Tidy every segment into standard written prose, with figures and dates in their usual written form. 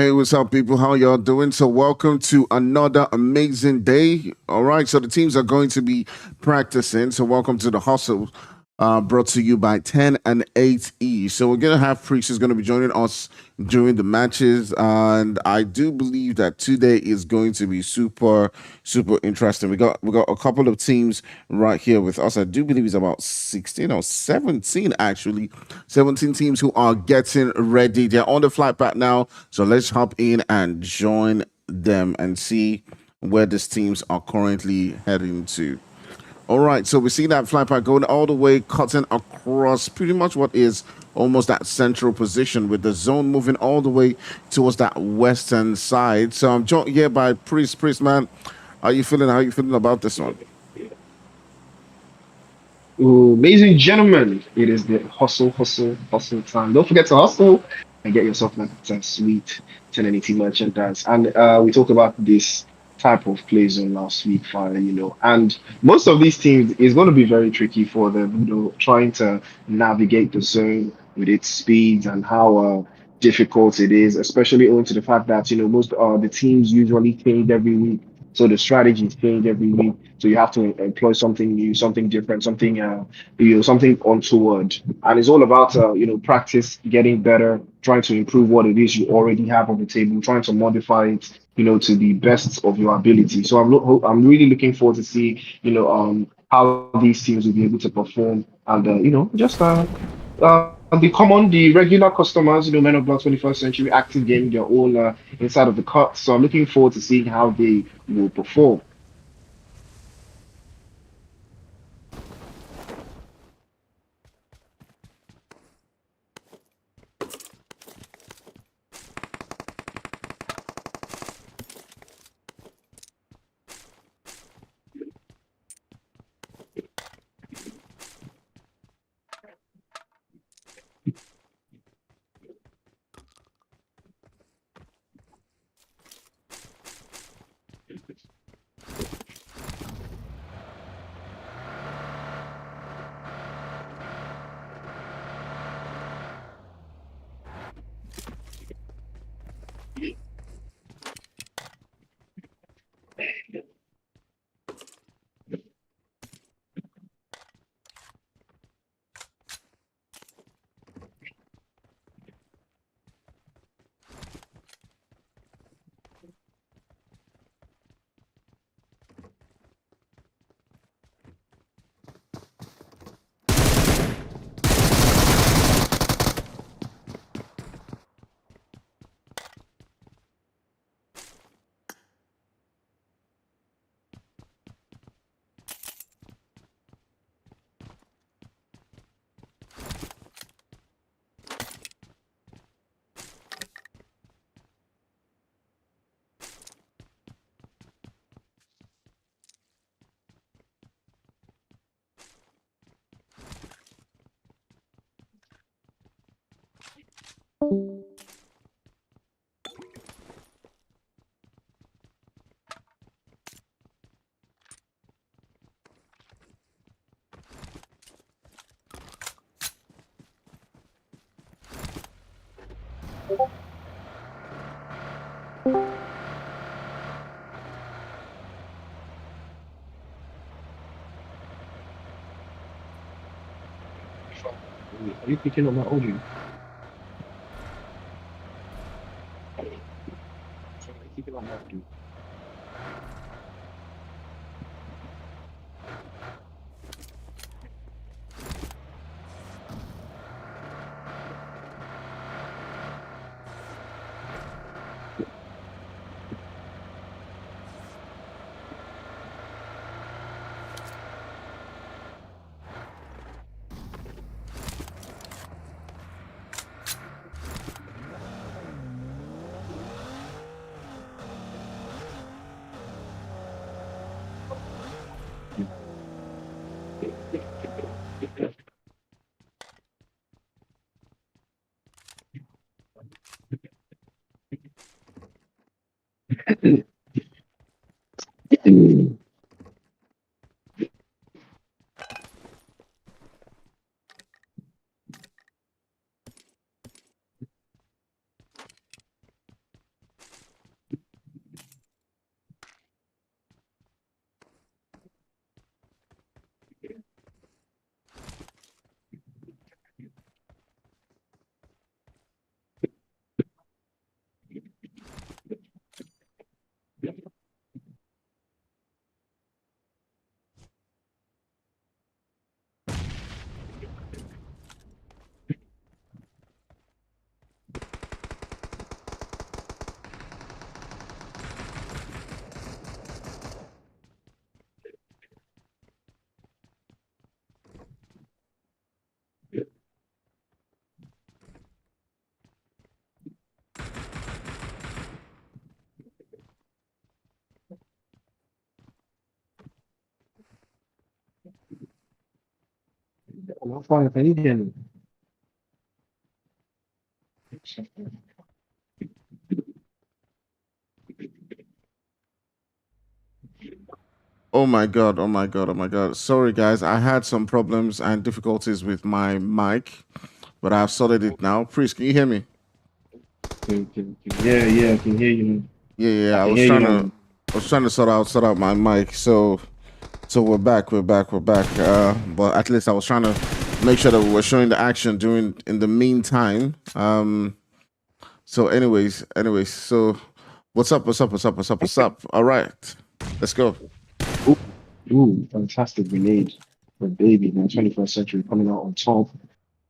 Hey, what's up, people? How y'all doing? So, welcome to another amazing day. All right, so the teams are going to be practicing. So, welcome to the hustle, brought to you by 10 and 8E. So, we're gonna have Priest is gonna be joining us during the matches, and I do believe that today is going to be super interesting. We got a couple of teams right here with us. I do believe it's about 16 or 17 actually. 17 teams who are getting ready. They're on the flight back now. So let's hop in and join them and see where these teams are currently heading to. All right, so we see that flight path going all the way, cutting across pretty much what is almost that central position with the zone moving all the way towards that western side. So I'm joined here by Priest. Priest, man, how you feeling? How you feeling about this one? Ooh, ladies and gentlemen, it is the hustle time. Don't forget to hustle and get yourself that sweet 1080 merchandise. And we talked about this type of play zone last week, finally. And most of these teams is going to be very tricky for them, trying to navigate the zone with its speeds and how difficult it is, especially owing to the fact that, most the teams usually change every week. So the strategies change every week. So you have to employ something new, something different, something untoward. And it's all about practice, getting better, trying to improve what it is you already have on the table, trying to modify it, to the best of your ability. So I'm really looking forward to see, how these teams will be able to perform and the regular customers, Men of Black 21st Century Active Game, they're all inside of the cut. So I'm looking forward to seeing how they will perform. Are you picking up my audio? Are you picking up my audio? I'm fine. Can you hear me? Oh my god, oh my god, oh my god. Sorry guys, I had some problems and difficulties with my mic, but I've sorted it now. Priest, can you hear me? Yeah, yeah, I can hear you. Yeah, yeah, I yeah. can hear you now. I was trying to sort out my mic. So we're back. But at least I was trying to make sure that we were showing the action during in the meantime. So so what's up? All right. Let's go. Ooh, fantastic grenade for baby, man. 21st century coming out on top.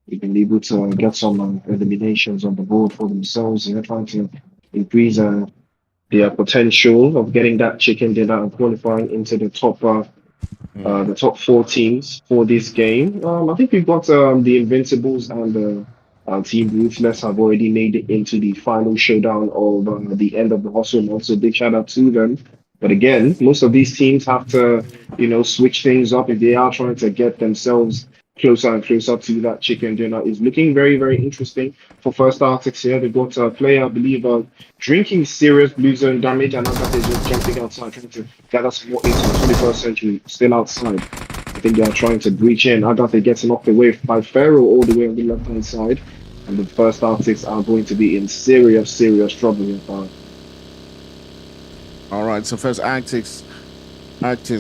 They've been able to get some eliminations on the board for themselves. They're trying to increase their potential of getting that chicken dinner and qualifying into the top four teams for this game. I think we've got the Invincibles and the Team Ruthless have already made it into the final showdown of the end of the hustle month. So big shout out to them. But again, most of these teams have to, switch things up if they are trying to get themselves closer and closer to that chicken dinner. It's looking very, very interesting for First Arctics here. They've got a player, I believe, drinking serious blue zone damage, and Agatha is just jumping outside, trying to gather some more into the 21st century, still outside. I think they are trying to breach in. Agatha gets knocked away by Pharaoh all the way on the left hand side. And the First Arctics are going to be in serious, serious trouble here. All right. So first actors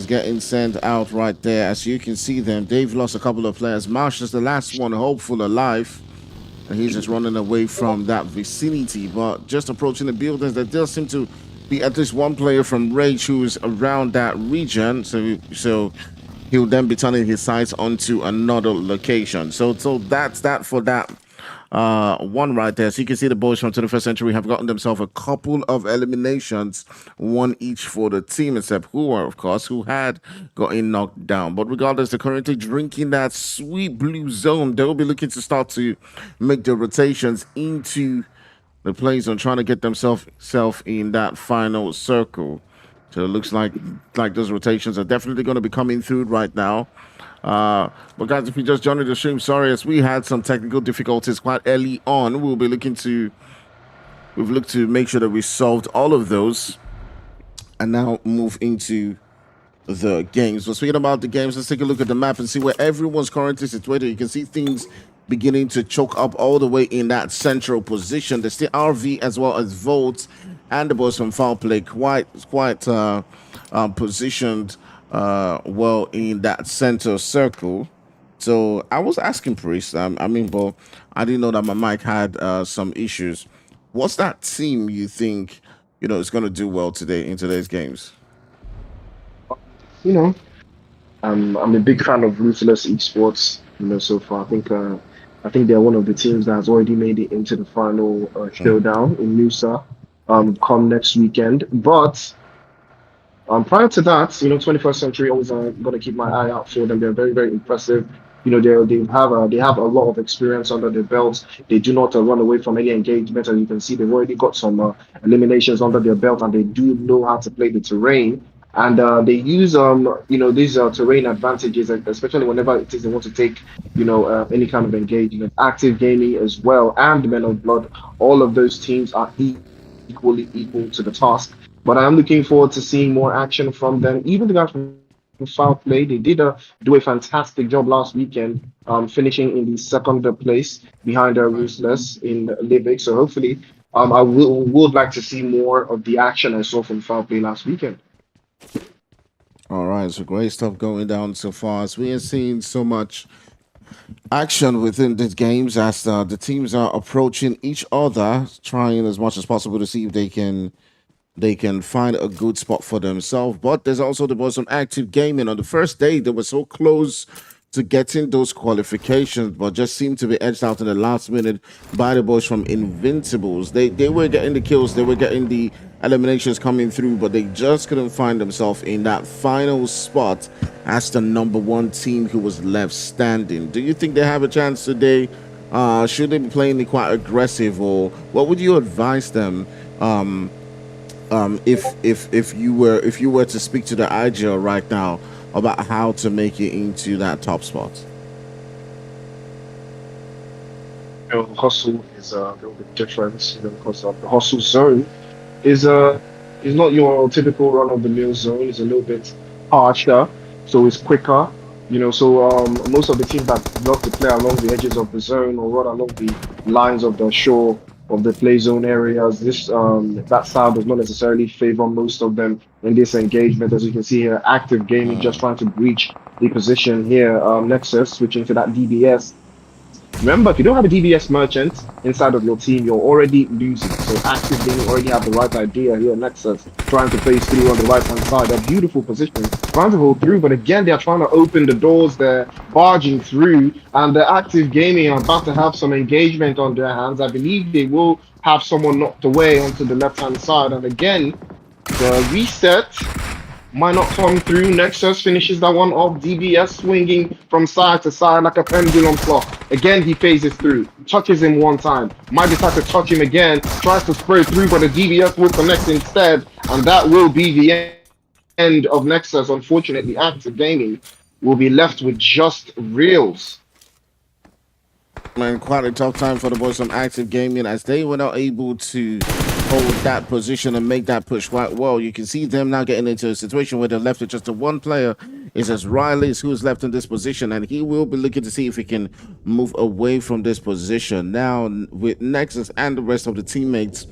getting sent out right there. As you can see them, they've lost a couple of players. Marsh is the last one hopeful alive. And he's just running away from that vicinity. But just approaching the buildings, there does seem to be at least one player from Rage who is around that region. So he'll then be turning his sights onto another location. So that's that for that one right there. So you can see the boys from 21st Century have gotten themselves a couple of eliminations, one each for the team, except Hua, of course, who had gotten knocked down. But regardless, they're currently drinking that sweet blue zone. They'll be looking to start to make the rotations into the plays and trying to get themselves self in that final circle. So it looks like those rotations are definitely going to be coming through right now. But guys, if you just joined the stream, sorry, as we had some technical difficulties quite early on. We've looked to make sure that we solved all of those, and now move into the games. But speaking about the games, let's take a look at the map and see where everyone's currently situated. You can see things beginning to choke up all the way in that central position. There's still RV as well as Volt and the boys from Foul Play quite positioned well in that center circle. So I was asking Priest, but I didn't know that my mic had some issues. What's that team you think is going to do well today in today's games? You know, I'm a big fan of Ruthless Esports. So far, I think they're one of the teams that has already made it into the final showdown in Nusa. Come next weekend, but prior to that, 21st century, always got to keep my eye out for them. They're very, very impressive. They have a lot of experience under their belts. They do not run away from any engagement, and you can see they've already got some eliminations under their belt, and they do know how to play the terrain. And they use these terrain advantages, especially whenever it is they want to take any kind of engagement. Active Gaming as well, and Men of Blood. All of those teams are equally equal to the task. But I'm looking forward to seeing more action from them. Even the guys from Foul Play, they did do a fantastic job last weekend, finishing in the second place behind Ruthless in Livic. So hopefully, I would like to see more of the action I saw from Foul Play last weekend. All right, so great stuff going down so far. As we are seeing so much action within these games as the teams are approaching each other, trying as much as possible to see if they can find a good spot for themselves. But there was some active gaming on the first day. They were so close to getting those qualifications, but just seemed to be edged out in the last minute by the boys from Invincibles. They were getting the kills, they were getting the eliminations coming through, but they just couldn't find themselves in that final spot as the number one team who was left standing. Do you think they have a chance today? Should they be playing it quite aggressive, or what would you advise them? If you were to speak to the IGL right now about how to make it into that top spot. Hustle is a little bit different, because the hustle zone is is not your typical run of the mill zone. It's a little bit harsher, so it's quicker. So most of the teams that love to play along the edges of the zone or run along the lines of the shore of the play zone areas, this that style does not necessarily favor most of them in this engagement. As you can see here, active gaming just trying to breach the position here. Nexus switching to that DBS. Remember, if you don't have a DBS merchant inside of your team, you're already losing. So active gaming already have the right idea here. Nexus trying to phase through on the right hand side. A beautiful position, trying to hold through, but again, they're trying to open the doors. They're barging through, and the active gaming are about to have some engagement on their hands. I believe they will have someone knocked away onto the left hand side, and again, the reset might not come through. Nexus finishes that one off. DBS swinging from side to side like a pendulum clock. Again, he phases through, touches him one time. Might decide to touch him again, tries to spray through, but the DBS will connect instead, and that will be the end of Nexus. Unfortunately, Active Gaming will be left with just reels. Man, quite a tough time for the boys from Active Gaming as they were not able to hold that position and make that push quite well. You can see them now getting into a situation where they're left with just the one player. Is as Riley's who's left in this position, and he will be looking to see if he can move away from this position. Now, with Nexus and the rest of the teammates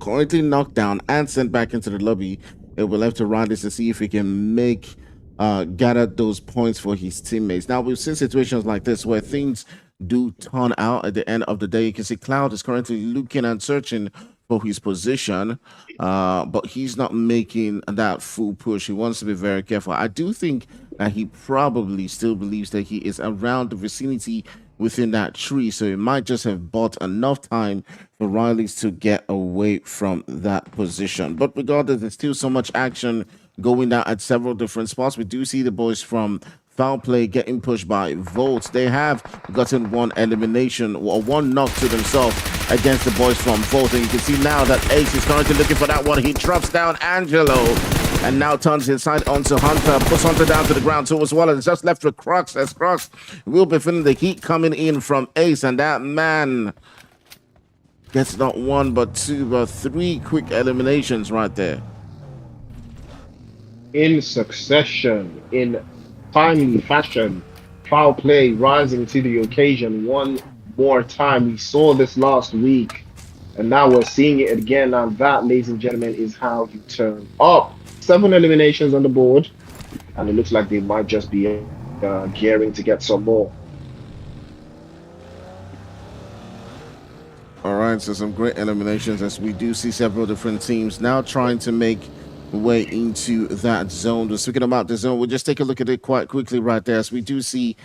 currently knocked down and sent back into the lobby, it will left to Riley's to see if he can make gather those points for his teammates. Now we've seen situations like this where things do turn out at the end of the day. You can see Cloud is currently looking and searching for his position, but he's not making that full push. He wants to be very careful. I do think that he probably still believes that he is around the vicinity within that tree, so he might just have bought enough time for Riley's to get away from that position. But regardless, there's still so much action going down at several different spots. We do see the boys from Foul Play getting pushed by Volts. They have gotten one elimination or one knock to themselves against the boys from Volt. And you can see now that Ace is currently looking for that one. He drops down Angelo and now turns his side onto Hunter, puts Hunter down to the ground too as well. And it's just left with Crux as Crux will be feeling the heat coming in from Ace. And that man gets not one, but two, but three quick eliminations right there. In succession, in timely fashion, Foul Play rising to the occasion one more time. We saw this last week, and now we're seeing it again. And that, ladies and gentlemen, is how you turn up. 7 eliminations on the board, and it looks like they might just be gearing to get some more. All right, so some great eliminations as we do see several different teams now trying to make way into that zone. Just speaking about the zone, we'll just take a look at it quite quickly right there as we do see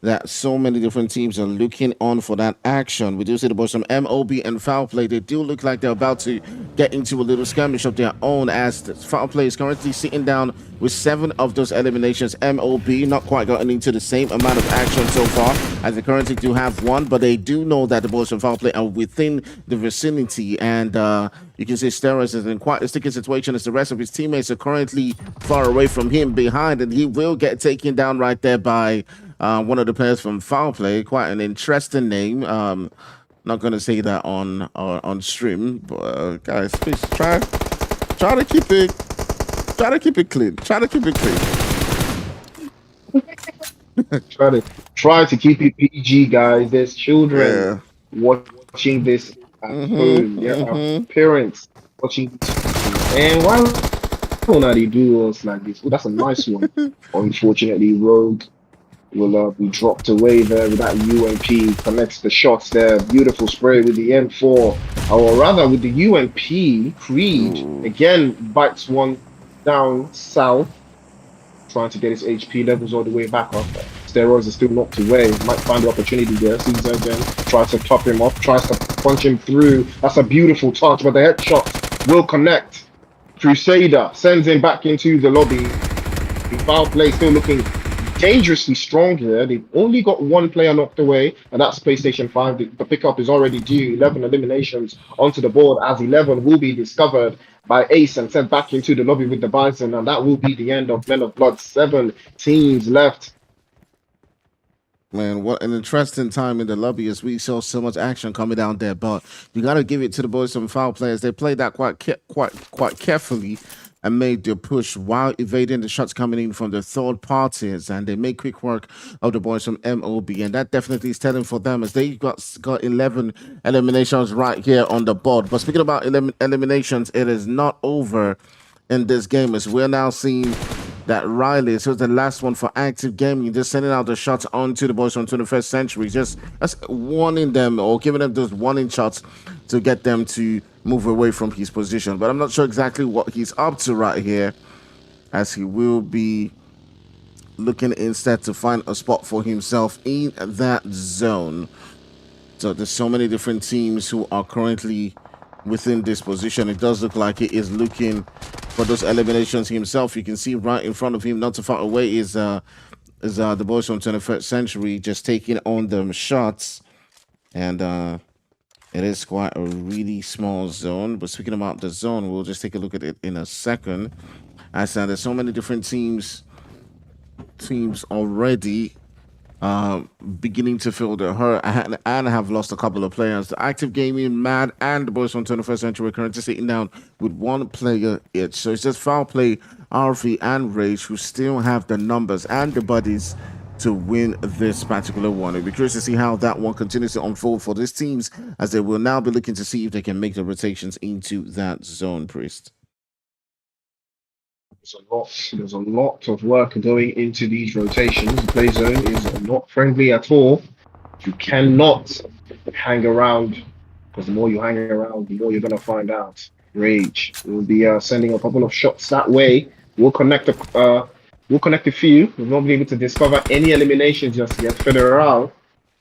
that so many different teams are looking on for that action. We do see the boys from MOB and Foul Play. They do look like they're about to get into a little skirmish of their own as the Foul Play is currently sitting down with 7 of those eliminations. MOB not quite gotten into the same amount of action so far as they currently do have one, but they do know that the boys from Foul Play are within the vicinity, and you can see Steros is in quite a sticky situation as the rest of his teammates are currently far away from him behind, and he will get taken down right there by one of the players from Foul Play. Quite an interesting name. Not going to say that on stream, but guys, please try to keep it clean. Try to keep it clean. Try to keep it PG, guys. There's children Yeah. watching this at home. There are parents watching this at home. And why will not they do us like this? Oh, that's a nice one. Unfortunately, Rogue will be dropped away there with that UMP. Connects the shots there. Beautiful spray with the M4. Or rather, with the UMP, Creed Ooh. again bites one down south, trying to get his HP levels all the way back up. Steroids are still knocked away. Might find the opportunity there. Sees again. Tries to top him off. Tries to punch him through. That's a beautiful touch, but the headshot will connect. Crusader sends him back into the lobby. Foul Play still looking dangerously strong here. They've only got one player knocked away, and that's PlayStation 5. The pickup is already due. 11 eliminations onto the board as 11 will be discovered by Ace and sent back into the lobby with the Bison, and that will be the end of Men of Blood. 7 teams left. Man, what an interesting time in the lobby as we saw so much action coming down there. But you got to give it to the boys from foul players. They played that quite carefully and made their push while evading the shots coming in from the third parties. And they made quick work of the boys from MOB, and that definitely is telling for them as they got 11 eliminations right here on the board. But speaking about eliminations, it is not over in this game as we're now seeing that Riley, so the last one for active gaming, just sending out the shots onto the boys from 21st Century, just warning them or giving them those warning shots to get them to move away from his position. But I'm not sure exactly what he's up to right here, as he will be looking instead to find a spot for himself in that zone. So there's so many different teams who are currently within this position. It does look like he is looking for those eliminations himself. You can see right in front of him, not too far away, is the boys from 21st Century just taking on them shots. And it is quite a really small zone. But speaking about the zone, we'll just take a look at it in a second. I said there's so many different teams already beginning to feel the hurt and have lost a couple of players. The active gaming, Mad, and the boys from 21st Century are currently sitting down with one player each. So it's just foul play, RV, and Rage who still have the numbers and the bodies to win this particular one. It'll be curious to see how that one continues to unfold for these teams as they will now be looking to see if they can make the rotations into that zone, Priest. There's a lot of work going into these rotations. The play zone is not friendly at all. You cannot hang around because the more you hang around, the more you're gonna find out. Rage will be sending a couple of shots that way. We'll connect a few. We've not been able to discover any eliminations just yet. Federal.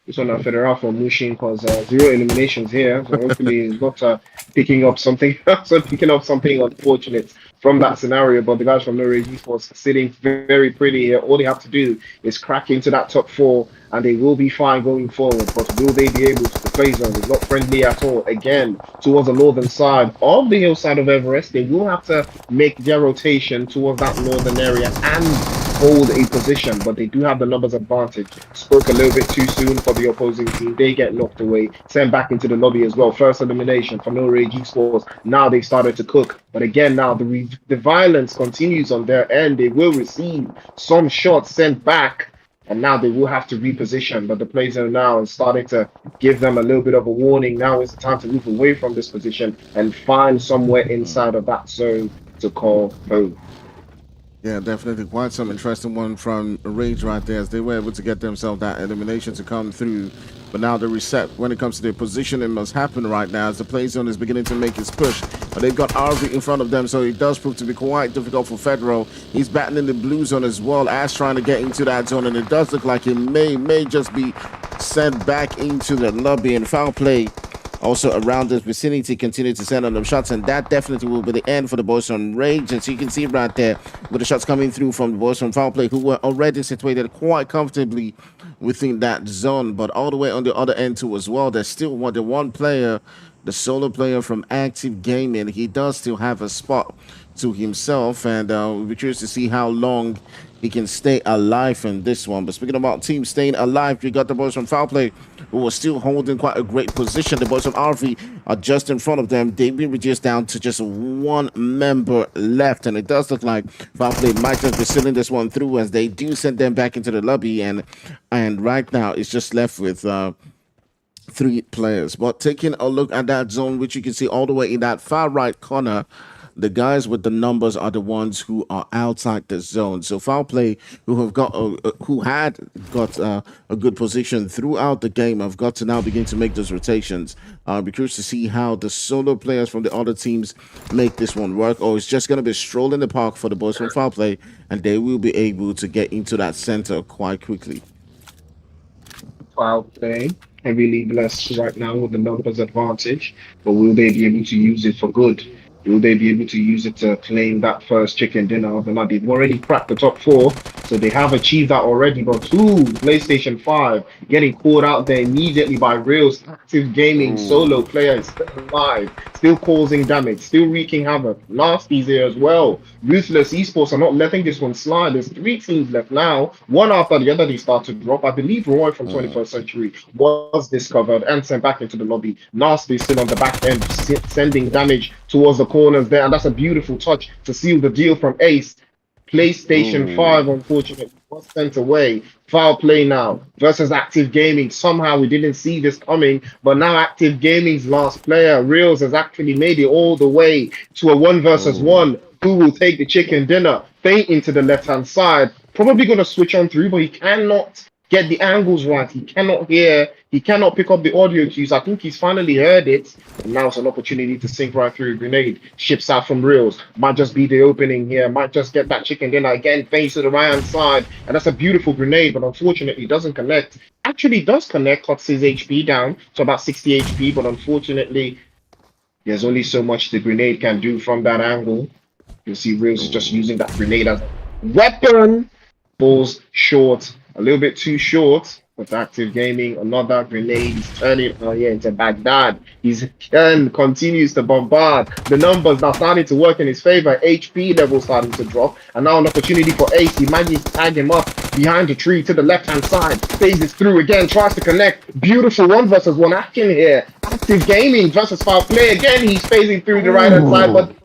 This one Federal from Mushin because zero eliminations here. So hopefully he's not picking up something. So picking up something unfortunate from that scenario. But the guys from No Rage Esports sitting very pretty here. All they have to do is crack into that top four and they will be fine going forward. But will they be able to? The play zone is not friendly at all. Again, towards the northern side of the hillside of Everest, they will have to make their rotation towards that northern area and hold a position, but they do have the numbers advantage. Spoke a little bit too soon for the opposing team. They get knocked away, sent back into the lobby as well. First elimination for No Rage Esports. Now they've started to cook, but again, now the violence continues on their end. They will receive some shots sent back, and now they will have to reposition. But the play zone now is starting to give them a little bit of a warning. Now is the time to move away from this position and find somewhere inside of that zone to call home. Yeah, definitely quite some interesting one from Rage right there as they were able to get themselves that elimination to come through. But now the reset when it comes to their positioning must happen right now as the play zone is beginning to make its push. But they've got RV in front of them, so it does prove to be quite difficult for Federal. He's battling the blue zone as well as trying to get into that zone, and it does look like he may just be sent back into the lobby and foul play. Also around this vicinity, continue to send on them shots, and that definitely will be the end for the boys from Rage. And so you can see right there with the shots coming through from the boys from Foul Play, who were already situated quite comfortably within that zone. But all the way on the other end too as well, there's still the one player, the solo player from Active Gaming. He does still have a spot to himself, and we'll be curious to see how long he can stay alive in this one. But speaking about teams staying alive, we got the boys from Foul Play who are still holding quite a great position. The boys from RV are just in front of them. They've been reduced down to just one member left, and it does look like Foul Play might just be sealing this one through as they do send them back into the lobby, and right now it's just left with three players. But taking a look at that zone, which you can see all the way in that far right corner, the guys with the numbers are the ones who are outside the zone. So Foul Play, who had got a good position throughout the game, have got to now begin to make those rotations. Be curious to see how the solo players from the other teams make this one work. Or it's just going to be a stroll in the park for the boys from Foul Play, and they will be able to get into that center quite quickly. Foul Play heavily blessed right now with the numbers advantage, but will they be able to use it for good? Will they be able to use it to claim that first chicken dinner of the night? They've already cracked the top four. So they have achieved that already. But two, PlayStation 5 getting called out there immediately by Reels. Active Gaming solo Oh. player is still alive, still causing damage, still wreaking havoc. Nasty's here as well. Ruthless Esports are not letting this one slide. There's three teams left now. One after the other, they start to drop. I believe Roy from Mm. 21st Century was discovered and sent back into the lobby. Nasty still on the back end, sending damage towards the corners there. And that's a beautiful touch to seal the deal from Ace. PlayStation Oh. 5, unfortunately, was sent away. Foul play now versus Active Gaming. Somehow we didn't see this coming, but now Active Gaming's last player, Reels, has actually made it all the way to a one versus Oh. one. Who will take the chicken dinner? Feint into the left hand side. Probably going to switch on through, but he cannot get the angles right. He cannot hear. He cannot pick up the audio cues. I think he's finally heard it. And now it's an opportunity to sink right through a grenade. Ships out from Reels. Might just be the opening here. Might just get that chicken dinner again. Face to the right hand side. And that's a beautiful grenade, but unfortunately doesn't connect. Actually does connect, cuts his HP down to about 60 HP, but unfortunately, there's only so much the grenade can do from that angle. You'll see Reels is just Oh. using that grenade as a weapon. Falls short, a little bit too short. With Active Gaming, another grenade. He's turning here into Baghdad. His turn continues to bombard. The numbers now starting to work in his favor. HP level starting to drop. And now an opportunity for Ace. He manages to tag him up behind the tree to the left hand side. Phases through again, tries to connect. Beautiful one versus one action here. Active Gaming versus foul play. Again, he's phasing through the right hand side, Oh. but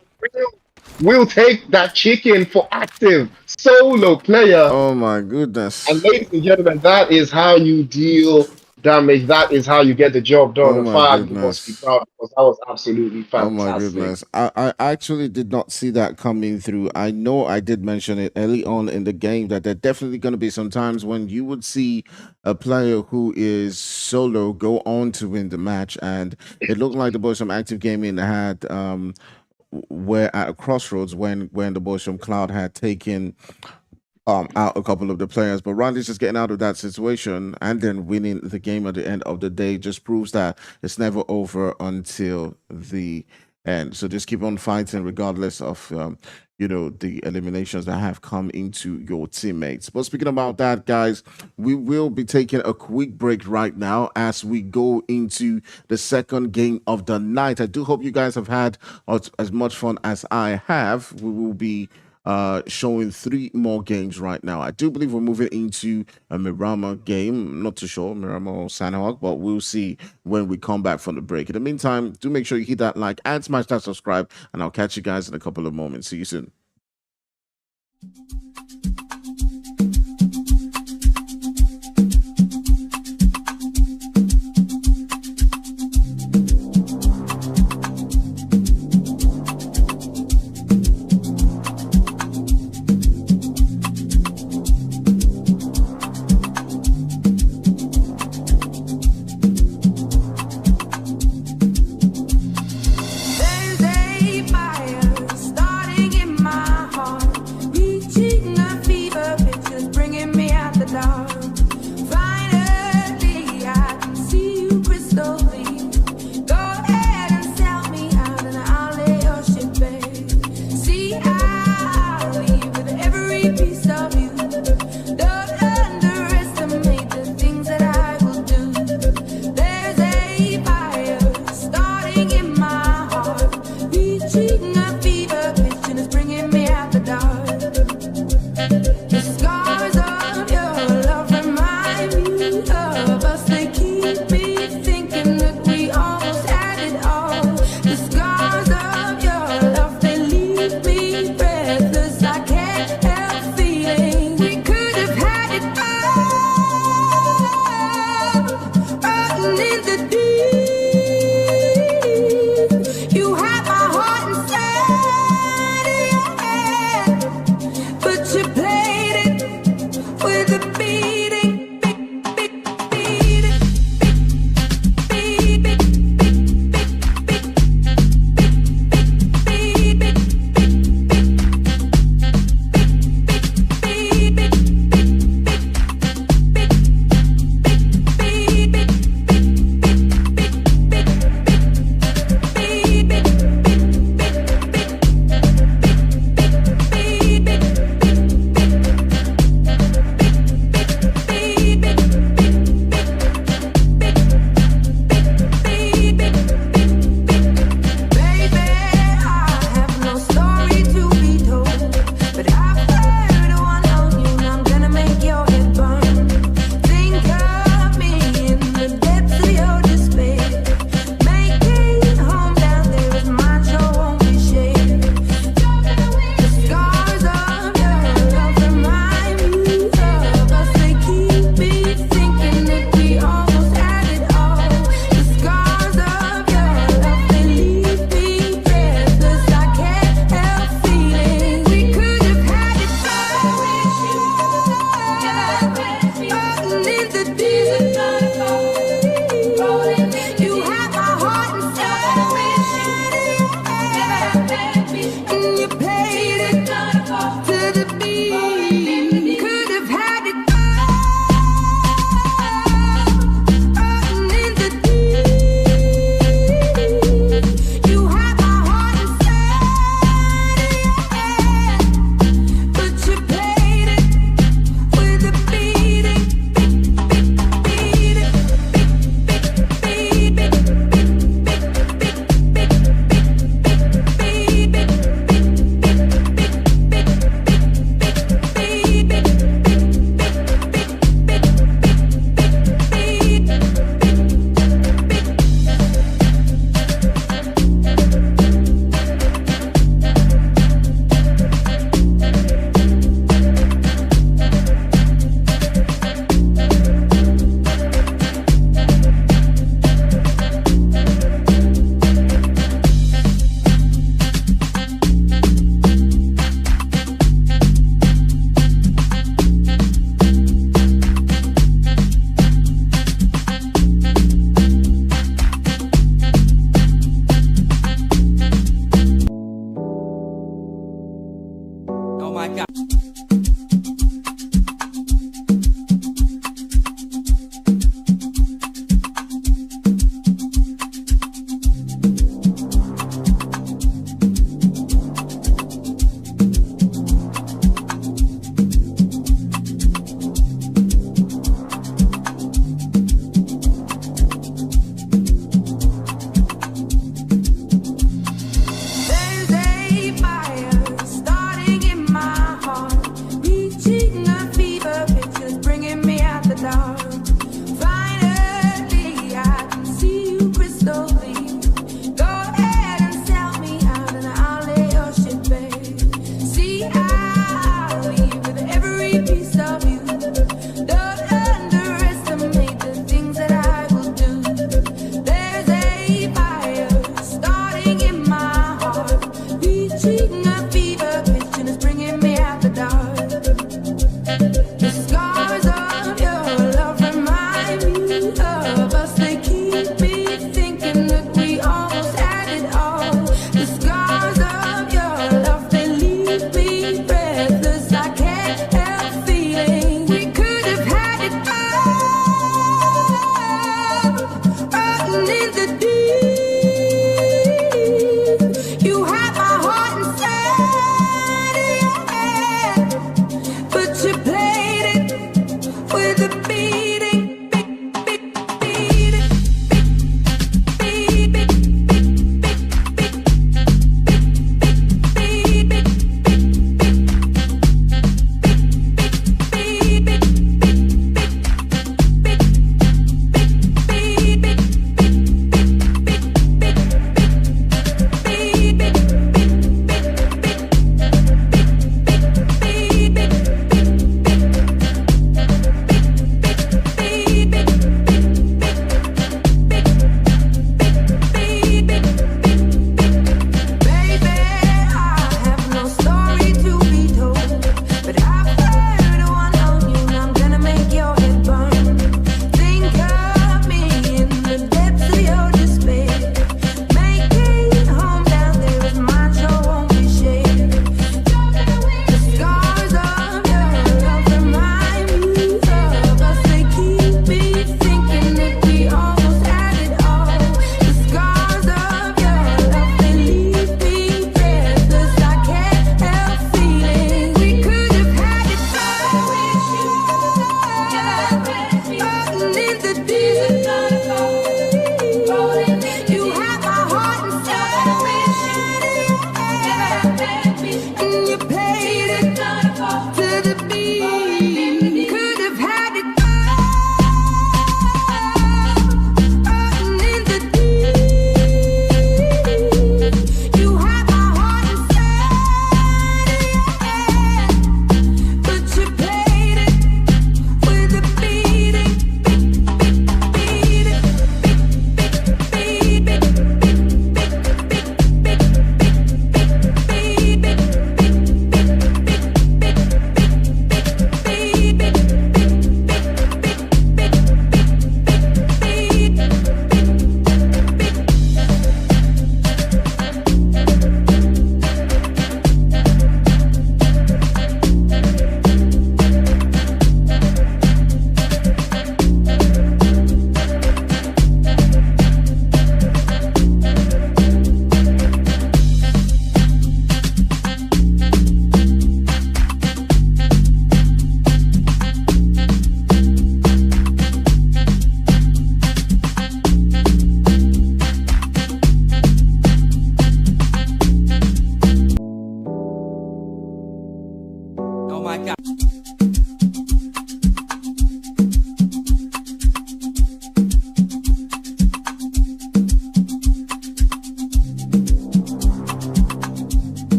will take that chicken for Active solo player. Oh my And goodness. ladies and gentlemen, that is how you deal damage. That is how you get the job done. Oh And my Fire, you must be goodness. proud because that was absolutely Oh my fantastic. goodness. I actually did not see that coming through. I know I did mention it early on in the game that there definitely going to be some times when you would see a player who is solo go on to win the match. And it looked like the boys from Active Gaming had were at a crossroads when the boys from Cloud had taken out a couple of the players. But Randy's just getting out of that situation and then winning the game at the end of the day just proves that it's never over until the end. So just keep on fighting regardless of the eliminations that have come into your teammates. But speaking about that, guys, we will be taking a quick break right now as we go into the second game of the night. I do hope you guys have had as much fun as I have. We will be showing three more games right now. I do believe we're moving into a Mirama game. I'm not too sure, Mirama or Sanhawk, but we'll see when we come back from the break. In the meantime, do make sure you hit that like and smash that subscribe, and I'll catch you guys in a couple of moments. See you soon. There's a fire starting in my heart, reaching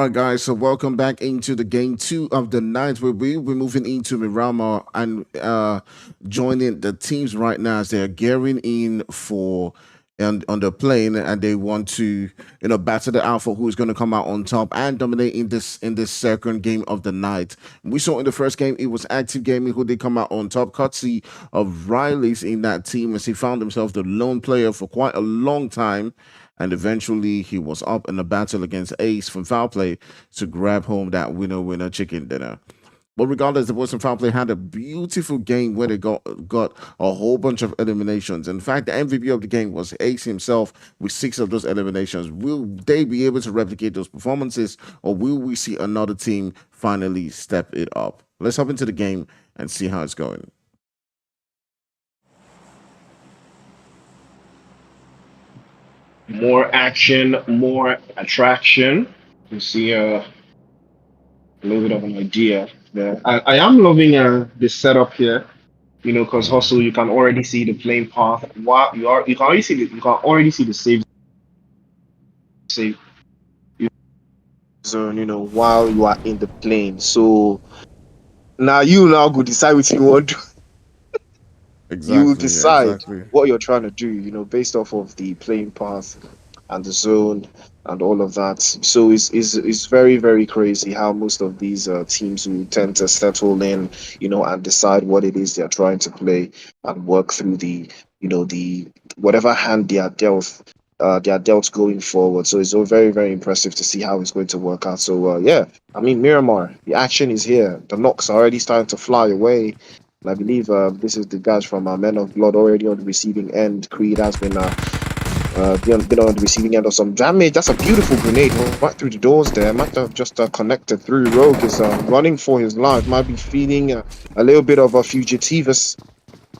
right, guys. So welcome back into the game two of the night. Where we'll be moving into Miramar and joining the teams right now as they're gearing in for and on the plane, and they want to battle it out for who's going to come out on top and dominate in this second game of the night. We saw in the first game it was Active Gaming who did come out on top, courtesy of Riley's in that team, as he found himself the lone player for quite a long time, and eventually he was up in a battle against Ace from Foul Play to grab home that winner chicken dinner. But regardless, the boys from Foul Play had a beautiful game where they got a whole bunch of eliminations. In fact, the MVP of the game was Ace himself with 6 of those eliminations. Will they be able to replicate those performances, or will we see another team finally step it up? Let's hop into the game and see how it's going. More action, more attraction. You see a little bit of an idea there. I am loving this setup here. Because hustle, you can already see the playing path. While you can already see the save zone. While you are in the plane. So now you now go decide what you want. You will Exactly, decide exactly. what you're trying to do. Based off of the playing path and the zone and all of that. So it's very, very crazy how most of these teams will tend to settle in, and decide what it is they're trying to play and work through the whatever hand they are dealt going forward. So it's all very, very impressive to see how it's going to work out. So yeah, I mean Miramar, the action is here. The knocks are already starting to fly away. And I believe this is the guys from Men of Blood already on the receiving end. Creed has been on the receiving end of some damage. That's a beautiful grenade right through the doors there. Might have just connected through. Rogue is running for his life. Might be feeling a little bit of a fugitivus.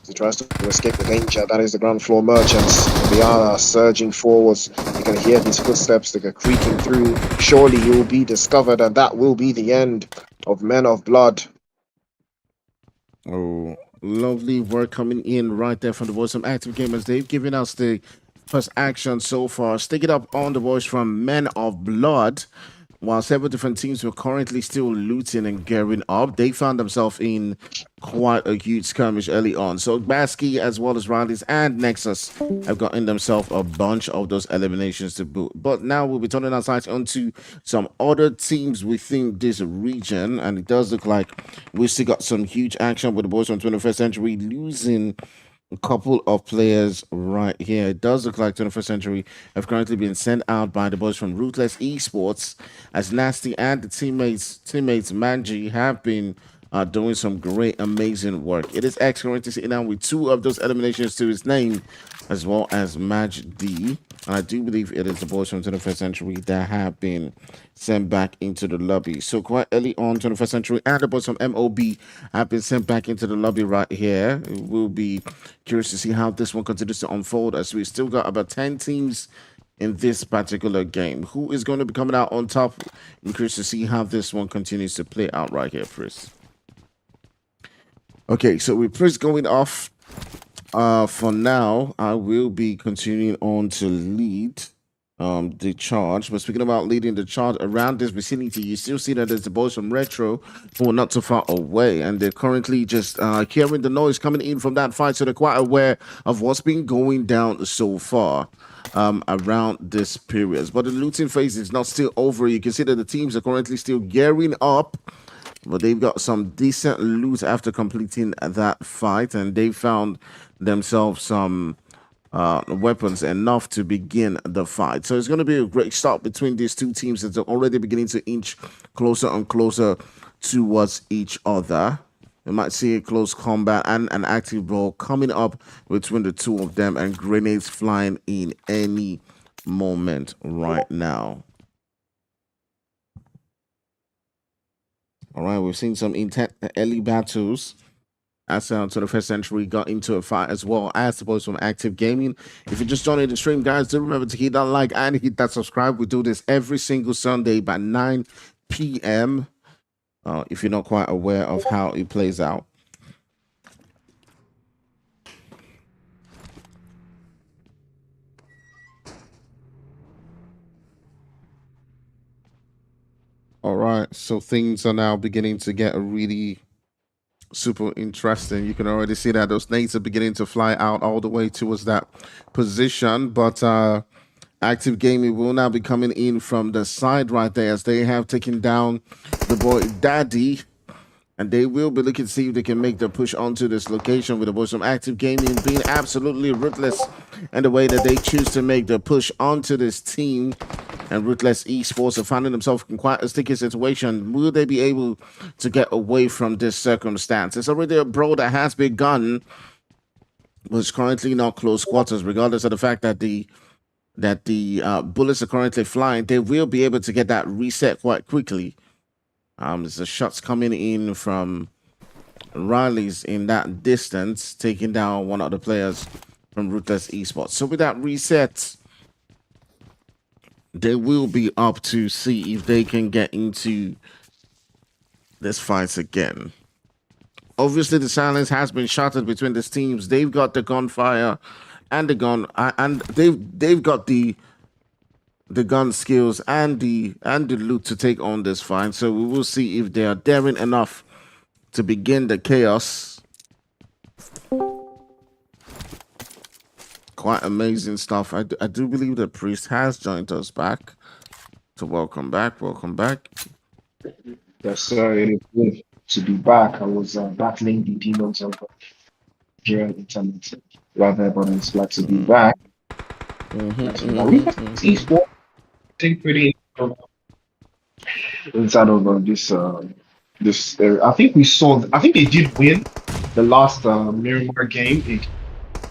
He tries to escape the danger. That is the ground floor merchants. And they are surging forwards. You can hear his footsteps. They are creaking through. Surely he will be discovered, and that will be the end of Men of Blood. Oh, lovely work coming in right there from the voice of Active Gamers. They've given us the first action so far. Stick it up on the voice from Men of Blood. While several different teams were currently still looting and gearing up, they found themselves in quite a huge skirmish early on. So Basky, as well as Riley's and Nexus, have gotten themselves a bunch of those eliminations to boot. But now we'll be turning our sights onto some other teams within this region, and it does look like we still got some huge action with the boys from 21st Century losing a couple of players right here. It does look like 21st Century have currently been sent out by the boys from Ruthless Esports, as Nasty and the teammates Manji have been doing some great, amazing work. It is X currently sitting down with 2 of those eliminations to his name, as well as Maj D. And I do believe it is the boys from 21st Century that have been sent back into the lobby. So quite early on, 21st Century and the boys from MOB have been sent back into the lobby right here. We'll be curious to see how this one continues to unfold, as we still got about 10 teams in this particular game. Who is going to be coming out on top? I'm curious to see how this one continues to play out right here, Chris. Okay, so with Chris going off, for now, I will be continuing on to lead the charge. But speaking about leading the charge around this vicinity, you still see that there's the boys from Retro who are not too far away, and they're currently just hearing the noise coming in from that fight, so they're quite aware of what's been going down so far around this period. But the looting phase is not still over. You can see that the teams are currently still gearing up, but they've got some decent loot after completing that fight, and they found themselves some weapons enough to begin the fight. So it's going to be a great start between these two teams that are already beginning to inch closer and closer towards each other. We might see a close combat and an active brawl coming up between the two of them, and grenades flying in any moment right now. All right, we've seen some intense early battles as 21st Century got into a fight, as well as the boys from Active Gaming. If you're just joining the stream, guys, do remember to hit that like and hit that subscribe. We do this every single Sunday by 9 p.m. If you're not quite aware of how it plays out. So things are now beginning to get really super interesting. You can already see that those snakes are beginning to fly out all the way towards that position. But Active Gaming will now be coming in from the side right there as they have taken down the boy Daddy. And they will be looking to see if they can make the push onto this location with the boys from Active Gaming being absolutely ruthless in the way that they choose to make the push onto this team. And Ruthless Esports are finding themselves in quite a sticky situation. Will they be able to get away from this circumstance? It's already a brawl that has begun, but it's currently not close quarters, regardless of the fact that the bullets are currently flying. They will be able to get that reset quite quickly. There's the shots coming in from Riley's in that distance, taking down one of the players from Ruthless Esports. So with that reset, they will be up to see if they can get into this fight again. Obviously, the silence has been shattered between these teams. They've got the gunfire and the gun, and they've got the gun skills and the loot to take on this fight. So we will see if they are daring enough to begin the chaos. Quite amazing stuff. I do believe the priest has joined us back. So welcome back. Yes, sir. It is good to be back. I was battling the demons of Nigerian internet rather, but it's glad to be back. We have esports think pretty inside of this. I think we saw. I think they did win the last Miramar game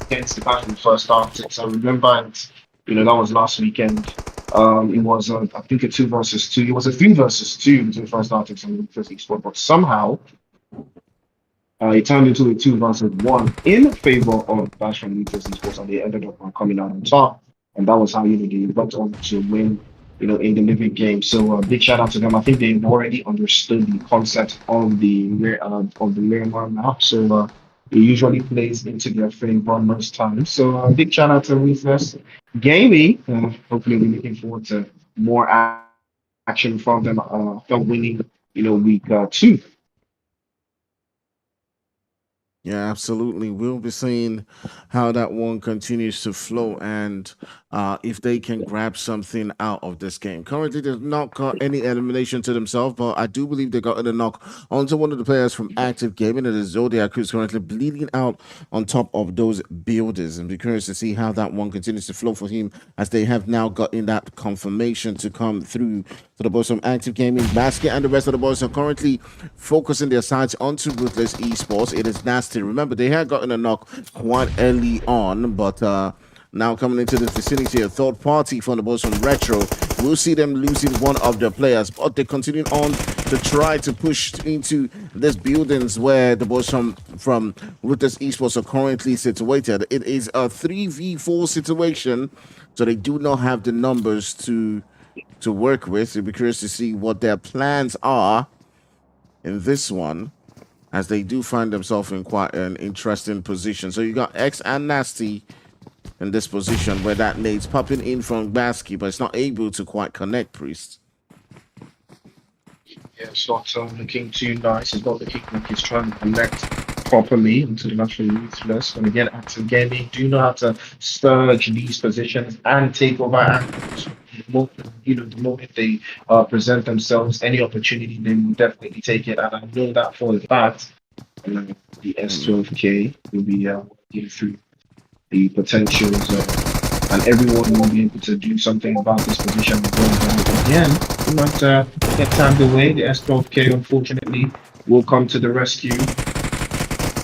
against the Battle First Arctics. I remember it. That was last weekend. It was I think a 2 versus 2. It was a 3 versus 2 between First Arctics and First Esports, but somehow it turned into a 2 versus 1 in favor of Bash from Lucas Esports, and they ended up coming out on top. And that was how they went on to win, in the living game. So big shout out to them. I think they've already understood the concept of the Miramar map. So it usually plays into their favor most times. So big shout out to Ruthless Gaming. Hopefully, we're looking forward to more action from them. From winning, week 2. Yeah, absolutely. We'll be seeing how that one continues to flow and if they can grab something out of this game. Currently, they've not got any elimination to themselves, but I do believe they got a knock onto one of the players from Active Gaming, and the Zodiac, who's currently bleeding out on top of those builders. And be curious to see how that one continues to flow for him as they have now gotten that confirmation to come through to the boys from Active Gaming. Basket and the rest of the boys are currently focusing their sights onto Ruthless Esports. It is nasty. Remember, they had gotten a knock quite early on, but now coming into this vicinity, a third party from the boys from Retro. We'll see them losing one of their players, but they continue on to try to push into these buildings where the boys from Ruthless Esports are currently situated. It is a 3v4 situation, so they do not have the numbers to work with. You'll be curious to see what their plans are in this one, as they do find themselves in quite an interesting position. So you got X and Nasty in this position where that nade's popping in from Basky, but it's not able to quite connect, Priest. Yeah, it's not looking too nice. It's not looking like he's trying to connect properly into the natural ruthless. And again, Active Gaming do know how to surge these positions and take over angles. The moment they present themselves, any opportunity, they will definitely take it. And I know that for a fact. And the S12K will be working through the potentials, and everyone will be able to do something about this position. Again, do not get tagged away. The S12K, unfortunately, will come to the rescue.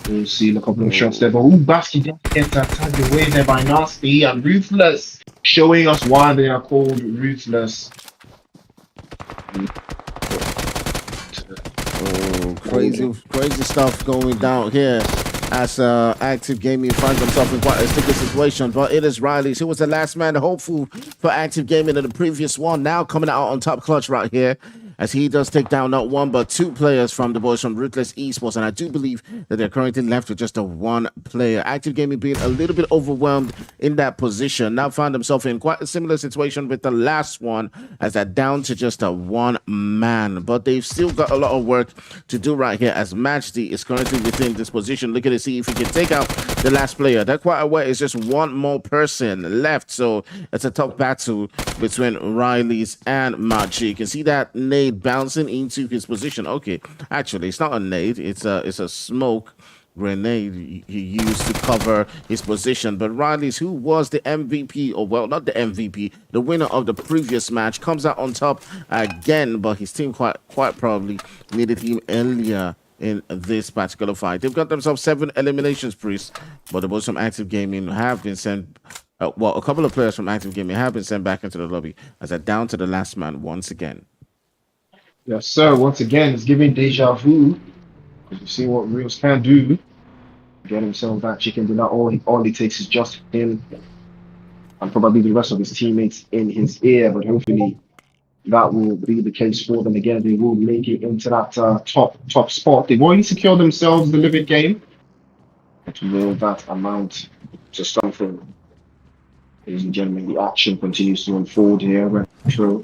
We'll see a couple of shots there, but Basky didn't get tagged away there by Nasty and Ruthless, showing us why they are called Ruthless. Crazy stuff going down here as Active Gaming finds themselves in quite a sticky situation. But it is Riley who was the last man hopeful for Active Gaming in the previous one, now coming out on top clutch right here. as he does take down not one but two players from the boys from Ruthless Esports, and I do believe that they're currently left with just a one player. Active Gaming being a little bit overwhelmed in that position, now found himself in quite a similar situation with the last one, as they're down to just a one man, but they've still got a lot of work to do right here, as Match D is currently within this position, looking to see if he can take out the last player. That quite away is just one more person left, so it's a tough battle between Riley's and Machi. You can see that nade bouncing into his position. Okay, actually, it's not a nade; it's a smoke grenade he used to cover his position. But Riley's, who was the MVP, or well, not the MVP, the winner of the previous match, comes out on top again. But his team quite probably needed him earlier in this particular fight. They've got themselves 7 eliminations, Priest, but the boys from Active Gaming have been sent. Well, a couple of players from Active Gaming have been sent back into the lobby, as they're down to the last man once again. Yes, sir. Once again, it's giving deja vu. You see what Reels can do. Get himself that chicken dinner. All it takes is just him and probably the rest of his teammates in his ear. But hopefully that will be the case for them again. They will make it into that top spot. They've already secured themselves the Livid game. But will that amount to something? Ladies and gentlemen, the action continues to unfold here. Retro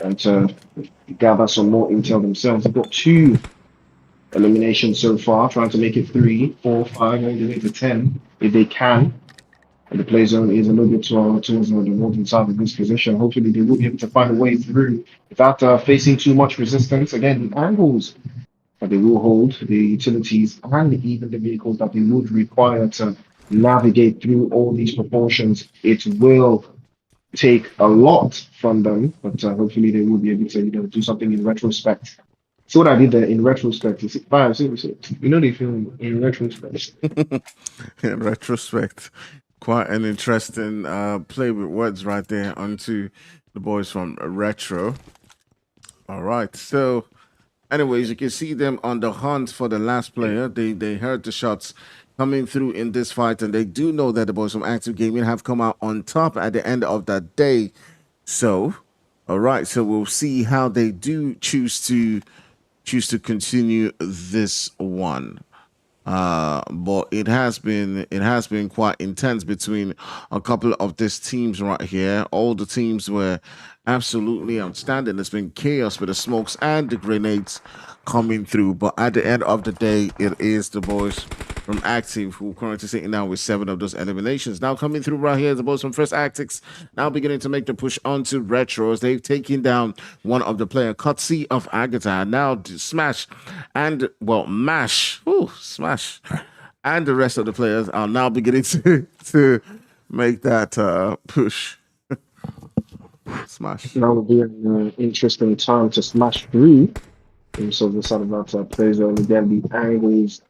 and to gather some more intel themselves. They've got 2 eliminations so far, trying to make it 3, 4, 5, all the way to 10 if they can. And the play zone is a little bit towards the northern side of this position. Hopefully, they will be able to find a way through without facing too much resistance. Again, the angles that they will hold, the utilities, and even the vehicles that they would require to navigate through all these proportions, it will take a lot from them. But hopefully, they will be able to do something in retrospect. See what I did there in retrospect. You see, they film in retrospect. In retrospect, quite an interesting play with words right there onto the boys from Retro. All right, so anyways, you can see them on the hunt for the last player. They heard the shots coming through in this fight, and they do know that the boys from Active Gaming have come out on top at the end of the day. So, all right, so we'll see how they do choose to continue this one. But it has been quite intense between a couple of these teams right here. All the teams were absolutely outstanding. There's been chaos with the smokes and the grenades coming through. But at the end of the day, it is the boys from Active who currently sitting down with 7 of those eliminations. Now coming through right here, the boys from First Actics now beginning to make the push onto Retros. They've taken down one of the player, Cutsy of Agatha. Now Smash and, well, Mash. Ooh, Smash. And the rest of the players are now beginning to make that push. Smash. That would be an interesting time to smash through. So the side of that play zone again, the angles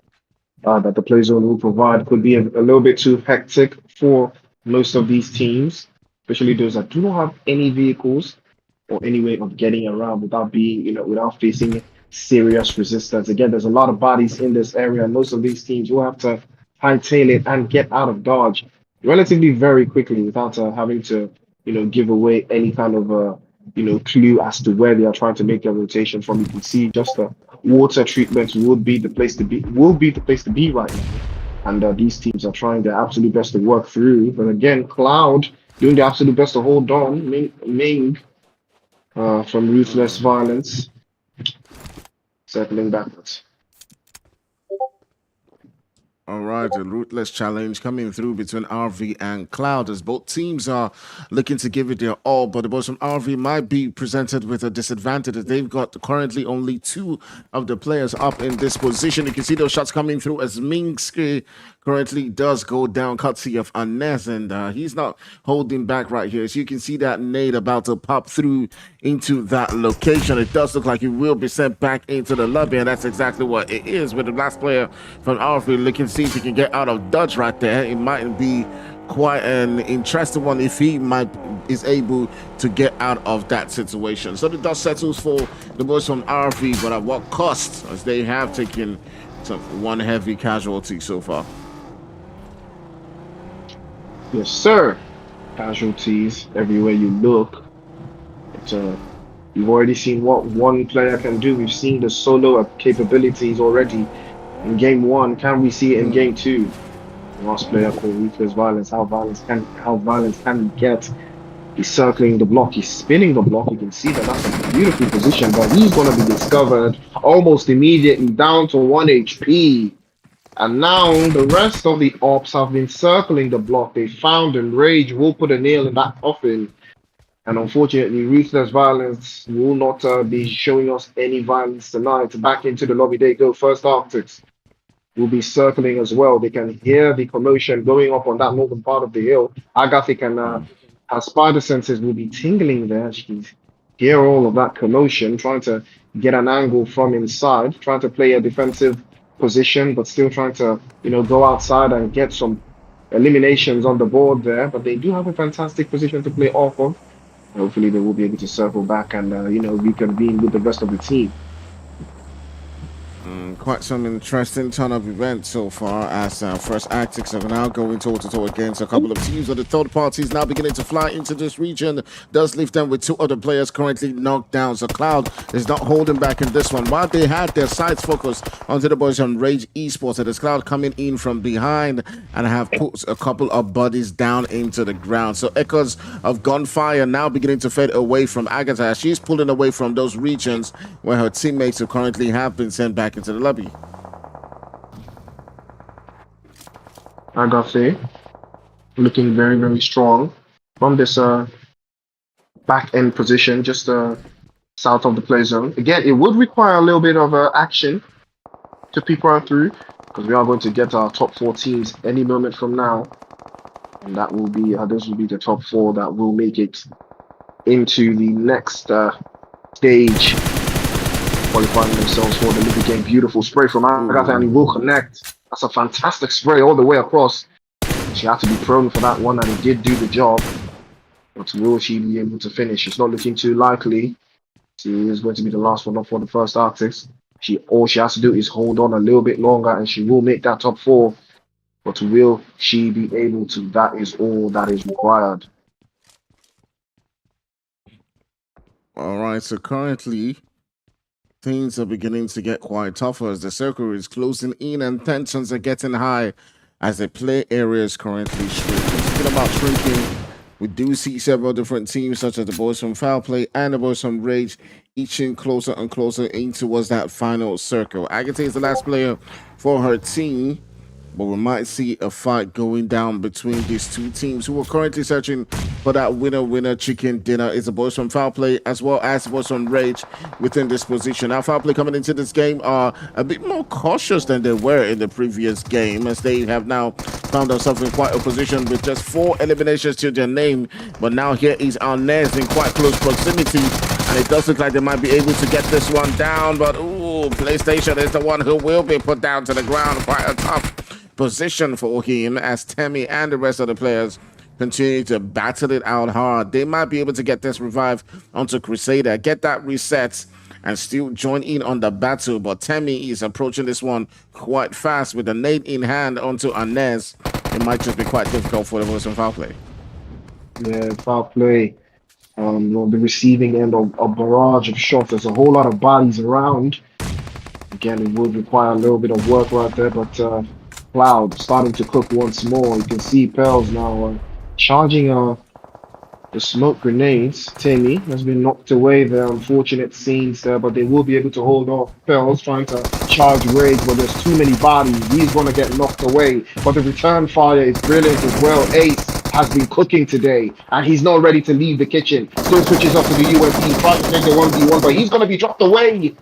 that the play zone will provide could be a little bit too hectic for most of these teams, especially those that do not have any vehicles or any way of getting around without being, without facing serious resistance. Again, there's a lot of bodies in this area, and most of these teams will have to hightail it and get out of dodge relatively very quickly without having to, give away any kind of clue as to where they are trying to make their rotation from. You can see just the water treatment would be the place to be. Will be the place to be right now. And these teams are trying their absolute best to work through. But again, Cloud doing the absolute best to hold on. Ming from Ruthless Violence circling backwards. All right, a ruthless challenge coming through between RV and Cloud, as both teams are looking to give it their all. But the boys from RV might be presented with a disadvantage, as they've got currently only 2 of the players up in this position. You can see those shots coming through as Minsky currently does go down, courtesy of Anez, and he's not holding back right here. So you can see that nade about to pop through into that location. It does look like he will be sent back into the lobby, and that's exactly what it is, with the last player from RV looking to see if he can get out of dodge right there. It might be quite an interesting one if he is able to get out of that situation. So the dust settles for the boys from RV, but at what cost, as they have taken one heavy casualty so far. Yes, sir. Casualties everywhere you look. But We've already seen what one player can do. We've seen the solo capabilities already in game one. Can we see it in game two? Last player called Ruthless Violence. How violence can he get? He's circling the block. He's spinning the block. You can see that that's a beautiful position, but he's going to be discovered almost immediately down to 1 HP. And now the rest of the ops have been circling the block. They found him. Rage will put a nail in that coffin. And unfortunately, Ruthless Violence will not be showing us any violence tonight. Back into the lobby they go. First Arctics will be circling as well. They can hear the commotion going up on that northern part of the hill. Agatha can, her spider senses will be tingling there. She can hear all of that commotion, trying to get an angle from inside, trying to play a defensive position, but still trying to, go outside and get some eliminations on the board there. But they do have a fantastic position to play off of. Hopefully, they will be able to circle back and, reconvene with the rest of the team. Quite some interesting turn of events so far as First Actics are now going toe-to-toe against a couple of teams, but the third parties now beginning to fly into this region. Does leave them with two other players currently knocked down, so Cloud is not holding back in this one. While they had their sights focused onto the boys from Rage Esports, it is Cloud coming in from behind and have put a couple of bodies down into the ground. So echoes of gunfire now beginning to fade away from Agatha. She's pulling away from those regions where her teammates who currently have been sent back into the lobby. Agatha looking very, very strong from this back end position, just south of the play zone. Again, it would require a little bit of action to peek right through, because we are going to get our top four teams any moment from now, and that will be those will be the top four that will make it into the next stage, qualifying themselves for the Liga game. Beautiful spray from Agatha, and he will connect. That's a fantastic spray all the way across. She had to be prone for that one, and he did do the job. But will she be able to finish? It's not looking too likely. She is going to be the last one up for the First Arctics. All she has to do is hold on a little bit longer, and she will make that top four. But will she be able to? That is all that is required. All right, so currently things are beginning to get quite tougher as the circle is closing in and tensions are getting high as the play area is currently shrinking. Speaking about shrinking, we do see several different teams such as the boys from Foul Play and the boys from Rage inching closer and closer in towards that final circle. Agatha is the last player for her team, but we might see a fight going down between these two teams who are currently searching for that winner chicken dinner. It's the boys from Foul Play as well as the boys from Rage within this position. Now Foul Play coming into this game are a bit more cautious than they were in the previous game, as they have now found themselves in quite a position with just 4 eliminations to their name. But now here is Arnez in quite close proximity, and it does look like they might be able to get this one down, but PlayStation is the one who will be put down to the ground. Quite a tough position for him as Temmie and the rest of the players continue to battle it out hard. They might be able to get this revive onto Crusader, get that reset, and still join in on the battle. But Temmie is approaching this one quite fast with a nade in hand onto Arnez. It might just be quite difficult for the boys from Foul Play. Yeah, Foul Play. On the receiving end of a barrage of shots. There's a whole lot of bodies around. Again, it would require a little bit of work right there, but Cloud starting to cook once more. You can see Pels now charging the smoke grenades. Temmie has been knocked away there. Unfortunate scenes there, but they will be able to hold off. Pels trying to charge Rage, but there's too many bodies. He's going to get knocked away. But the return fire is brilliant as well. Ace has been cooking today, and he's not ready to leave the kitchen. Still switches up to the UMP, trying to take the 1v1, but he's going to be dropped away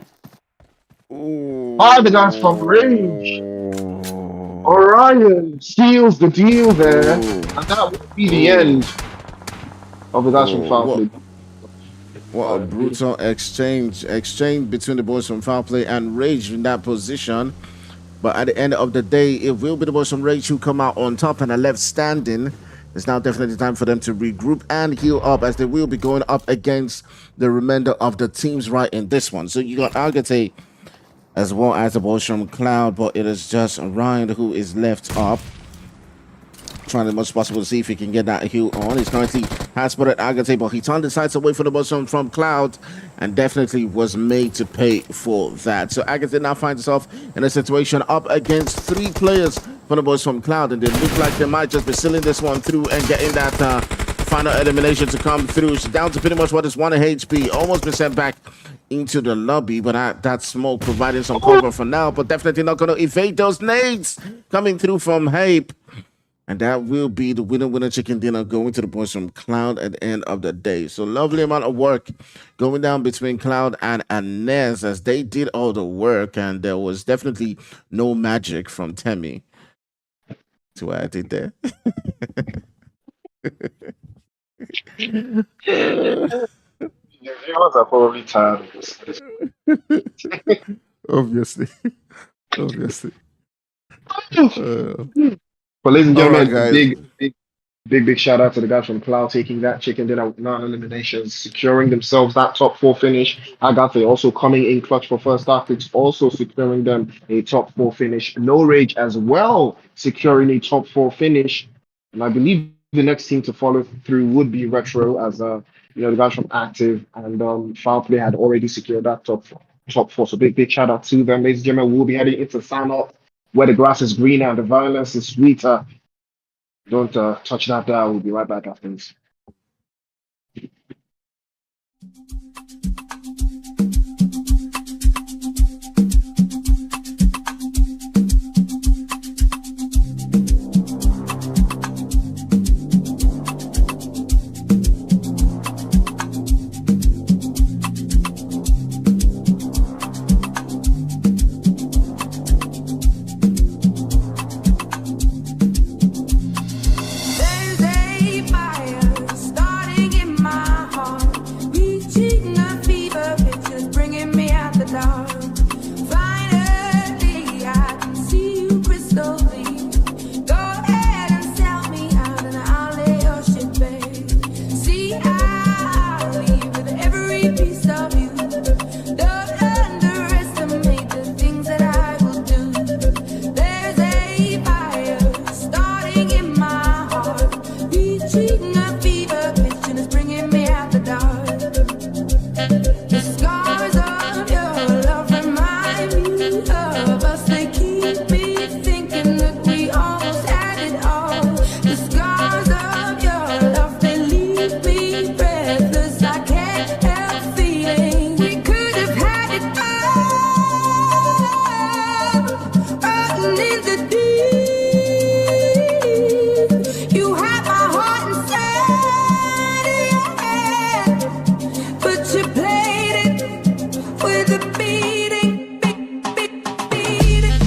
by the guys from Rage. Orion seals the deal there, and that will be the end of the guys from Foul Play. What a brutal exchange between the boys from Foul Play and Rage in that position. But at the end of the day, it will be the boys from Rage who come out on top and are left standing. It's now definitely time for them to regroup and heal up, as they will be going up against the remainder of the teams right in this one. So you got Agatha as well as the boys from Cloud, but it is just Ryan who is left up, trying as much as possible to see if he can get that heal on. He's currently has spotted Agate, but he turned his sights away from the bottom from Cloud and definitely was made to pay for that. So Agate now finds himself in a situation up against 3 players from the boys from Cloud, and they look like they might just be sealing this one through and getting that final elimination to come through. She's down to pretty much what is 1 HP, almost been sent back into the lobby, but that smoke providing some cover for now, but definitely not going to evade those nades coming through from Hape. And that will be the winner chicken dinner going to the boys from Cloud at the end of the day. So lovely amount of work going down between Cloud and Anez as they did all the work, and there was definitely no magic from Temi to what I did there. Yeah, you guys are probably tired of this. Obviously. Obviously. But ladies and All right, gentlemen, guys. big shout out to the guys from Cloud taking that chicken dinner with 9 eliminations, securing themselves that top 4 finish. Agatha also coming in clutch for first half. It's also securing them a top 4 finish. No Rage as well, securing a top 4 finish. And I believe the next team to follow through would be Retro, as the guys from Active and Foul Play had already secured that top 4. So big shout out to them. Ladies and gentlemen, we'll be heading into sign off where the grass is greener and the violence is sweeter. Don't touch that dial. We'll be right back after this. With a beating, beat, beat, beat.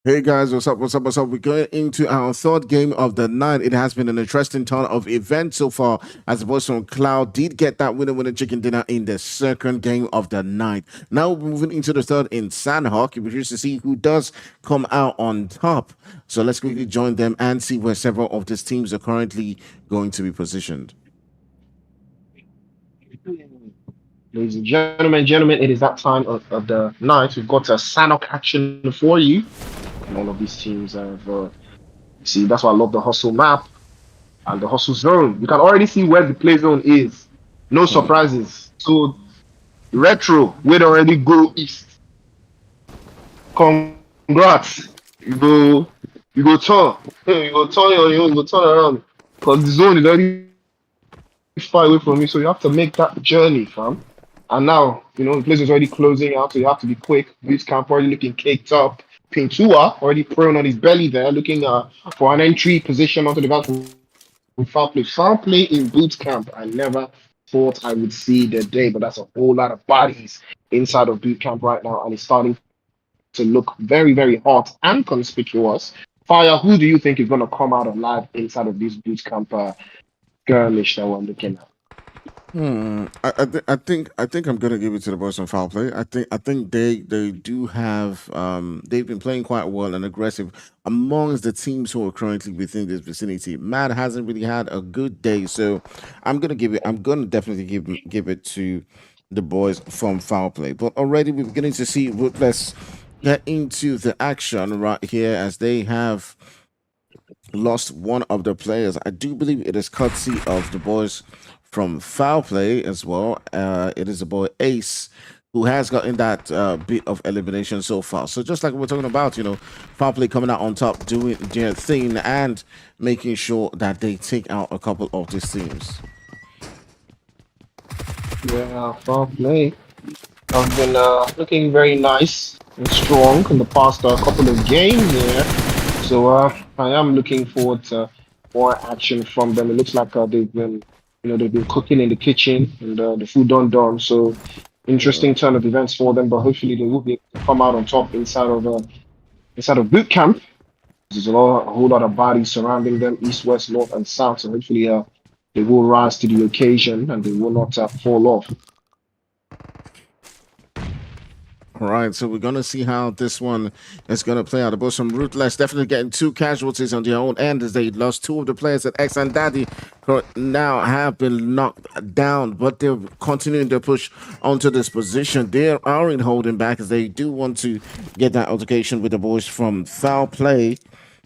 Hey guys, what's up? What's up? What's up? We're going into our third game of the night. It has been an interesting turn of events so far, as the boys from Cloud did get that winner chicken dinner in the second game of the night. Now we're moving into the third in Sandhawk. We're curious to see who does come out on top. So let's quickly join them and see where several of these teams are currently going to be positioned. Ladies and gentlemen, it is that time of the night. We've got a Sanok action for you. And all of these teams have, see, that's why I love the hustle map and the hustle zone. You can already see where the play zone is. No Hmm. surprises. So, retro, we'd already go east. Congrats. You go, you go turn. You go turn you go turn around. Because the zone is already far away from you. So you have to make that journey, fam. And now, the place is already closing out, so you have to be quick. Boot camp already looking caked up. Pintua already prone on his belly there, looking for an entry position onto the ground from foul play. Foul play in boot camp. I never thought I would see the day, but that's a whole lot of bodies inside of boot camp right now, and it's starting to look very, very hot and conspicuous. Fire, who do you think is going to come out alive inside of this boot camp skirmish that we're looking at? I think I'm gonna give it to the boys on foul play. I think they do have they've been playing quite well and aggressive amongst the teams who are currently within this vicinity. Matt hasn't really had a good day, so I'm gonna definitely give it to the boys from foul play. But already we're beginning to see Ruthless get into the action right here as they have lost one of the players. I do believe it is courtesy of the boys from foul play as well. It is the boy Ace who has gotten that bit of elimination so far. So just like we're talking about, foul play coming out on top, doing their thing and making sure that they take out a couple of these teams. Yeah, fair play. Have been looking very nice and strong in the past couple of games here. So I am looking forward to more action from them. It looks like they've been cooking in the kitchen and the food done. So interesting Mm. turn of events for them. But hopefully they will be able to come out on top inside of boot camp. There's a whole lot of bodies surrounding them, east, west, north, and south. So hopefully they will rise to the occasion and they will not fall off. All right, so we're gonna see how this one is gonna play out. The boys from Ruthless definitely getting two casualties on their own end as they lost two of the players at X and Daddy now have been knocked down, but they're continuing to push onto this position. They are in holding back as they do want to get that altercation with the boys from Foul Play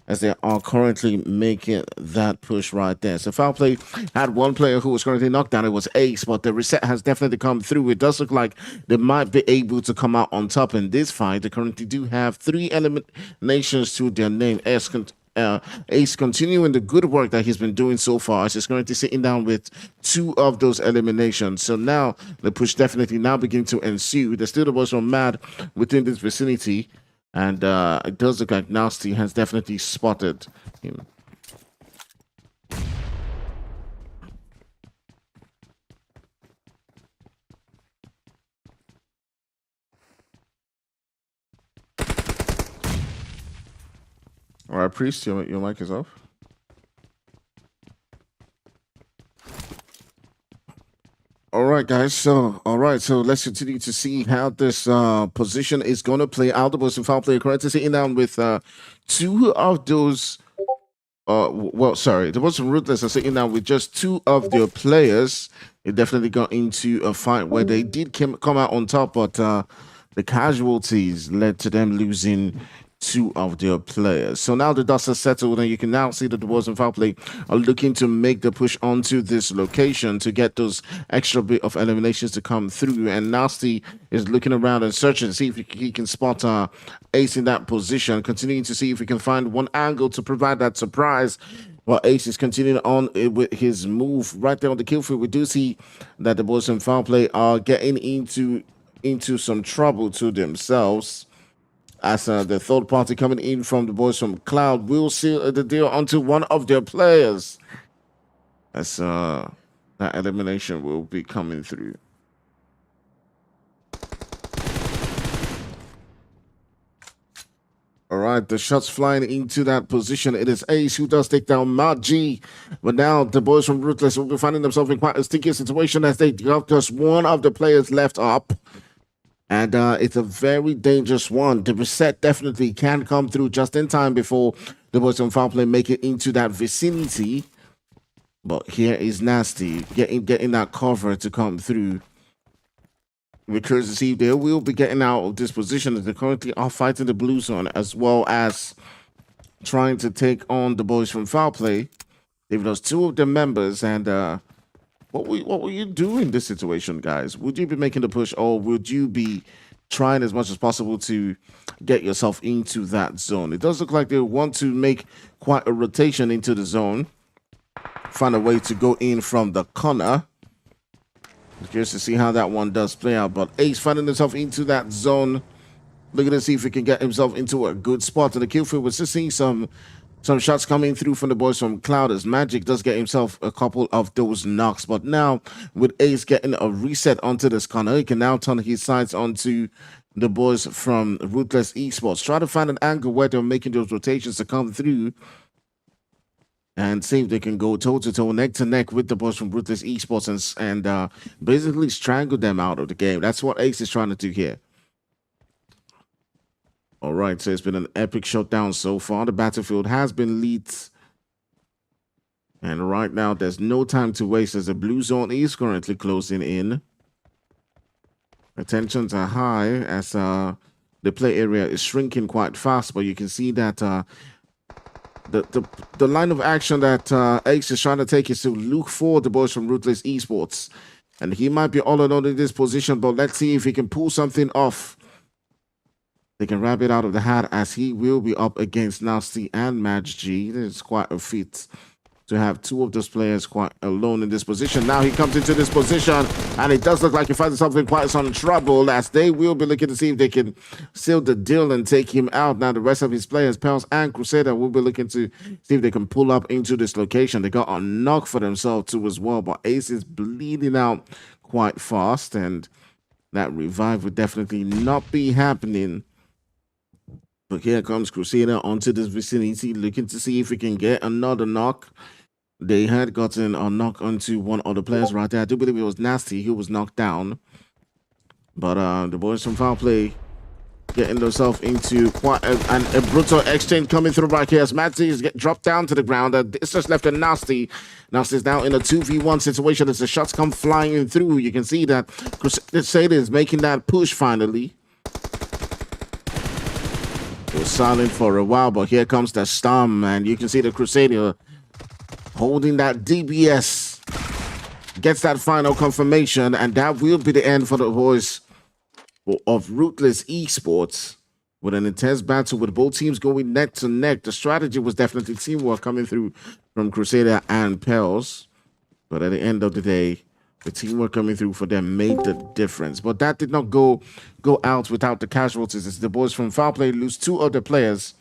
as they are currently making that push right there. So foul play had one player who was currently knocked down. It was Ace, but the reset has definitely come through. It does look like they might be able to come out on top in this fight. They currently do have three eliminations to their name. Ace continuing the good work that he's been doing so far. He's currently sitting down with two of those eliminations. So now the push definitely now beginning to ensue. There's still the boys from Mad within this vicinity. And it does look like Nasty has definitely spotted him. All right, Priest, your mic is off. All right, guys. So let's continue to see how this position is going to play out. The Boston foul player currently sitting down with two of those. Well, sorry, the Boston Ruthless are sitting down with just two of their players. It definitely got into a fight where they did come out on top, but the casualties led to them losing two of their players. So now the dust has settled, and you can now see that the Wolves and Foul Play are looking to make the push onto this location to get those extra bit of eliminations to come through. And Nasty is looking around and searching to see if he can spot Ace in that position, continuing to see if he can find one angle to provide that surprise. While Ace is continuing on with his move right there on the kill field, we do see that the boys in foul play are getting into some trouble to themselves as the third party coming in from the boys from Cloud will seal the deal onto one of their players as that elimination will be coming through. All right. right, the shots flying into that position. It is Ace who does take down Pubg. But now the boys from Ruthless will be finding themselves in quite a sticky situation as they got just one of the players left up. And it's a very dangerous one. The reset definitely can come through just in time before the boys from Foul Play make it into that vicinity. But here is Nasty getting that cover to come through. We're curious to see if they will be getting out of this position as they currently are fighting the blue zone as well as trying to take on the boys from Foul Play. They've lost two of their members, and what will you do in this situation, guys? Would you be making the push, or would you be trying as much as possible to get yourself into that zone? It does look like they want to make quite a rotation into the zone, find a way to go in from the corner. Curious to see how that one does play out, but Ace finding himself into that zone, looking to see if he can get himself into a good spot. To the kill field, we're still seeing some shots coming through from the boys from Cloud as Magic does get himself a couple of those knocks. But now with Ace getting a reset onto this corner, he can now turn his sights onto the boys from Ruthless Esports. Try to find an angle where they're making those rotations to come through and see if they can go toe-to-toe, neck-to-neck with the boys from Ruthless Esports and basically strangle them out of the game. That's what Ace is trying to do here. All right, so it's been an epic shutdown so far. The battlefield has been lit. And right now, there's no time to waste as the blue zone is currently closing in. Tensions are high as the play area is shrinking quite fast, but you can see that the line of action that Ace is trying to take is to look for the boys from Ruthless Esports. And he might be all alone in this position, but let's see if he can pull something off. They can wrap it out of the hat as he will be up against Nasty and Match G. It's quite a feat to have two of those players quite alone in this position. Now he comes into this position, and it does look like he finds himself in quite some trouble as they will be looking to see if they can seal the deal and take him out. Now the rest of his players, Pels and Crusader, will be looking to see if they can pull up into this location. They got a knock for themselves too as well, but Ace is bleeding out quite fast, and that revive would definitely not be happening. But here comes Crusader onto this vicinity, looking to see if he can get another knock. They had gotten a knock onto one of the players right there. I do believe it was Nasty who was knocked down. But the boys from Foul Play getting themselves into quite a brutal exchange coming through right here as Matty is getting dropped down to the ground. It's just left a Nasty. Nasty's now in a 2v1 situation as the shots come flying through. You can see that Crusader is making that push finally. It was silent for a while, but here comes the storm, and you can see the Crusader holding that DBS, gets that final confirmation, and that will be the end for the boys of Ruthless Esports. With an intense battle with both teams going neck to neck, the strategy was definitely teamwork coming through from Crusader and Pels. But at the end of the day, the teamwork coming through for them made the difference. But that did not go out without the casualties as the boys from Foul Play lose two other players,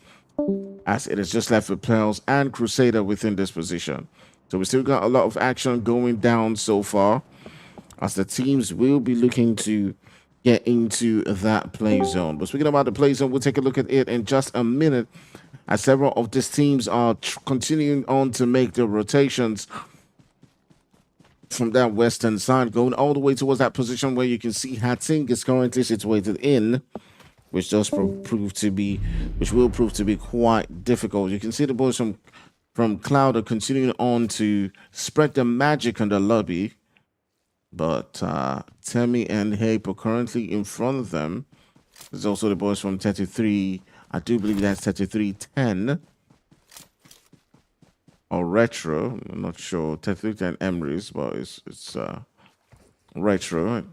as it is just left with Pels and Crusader within this position. So we still got a lot of action going down so far, as the teams will be looking to get into that play zone. But speaking about the play zone, we'll take a look at it in just a minute, as several of these teams are continuing on to make their rotations from that western side, going all the way towards that position where you can see Hating is currently situated in, which will prove to be quite difficult. You can see the boys from Cloud are continuing on to spread the magic on the lobby, but Temi and Hape are currently in front of them. There's also the boys from 33. I do believe that's 3310 or Retro. I'm not sure. 3310 Emery's, but it's Retro.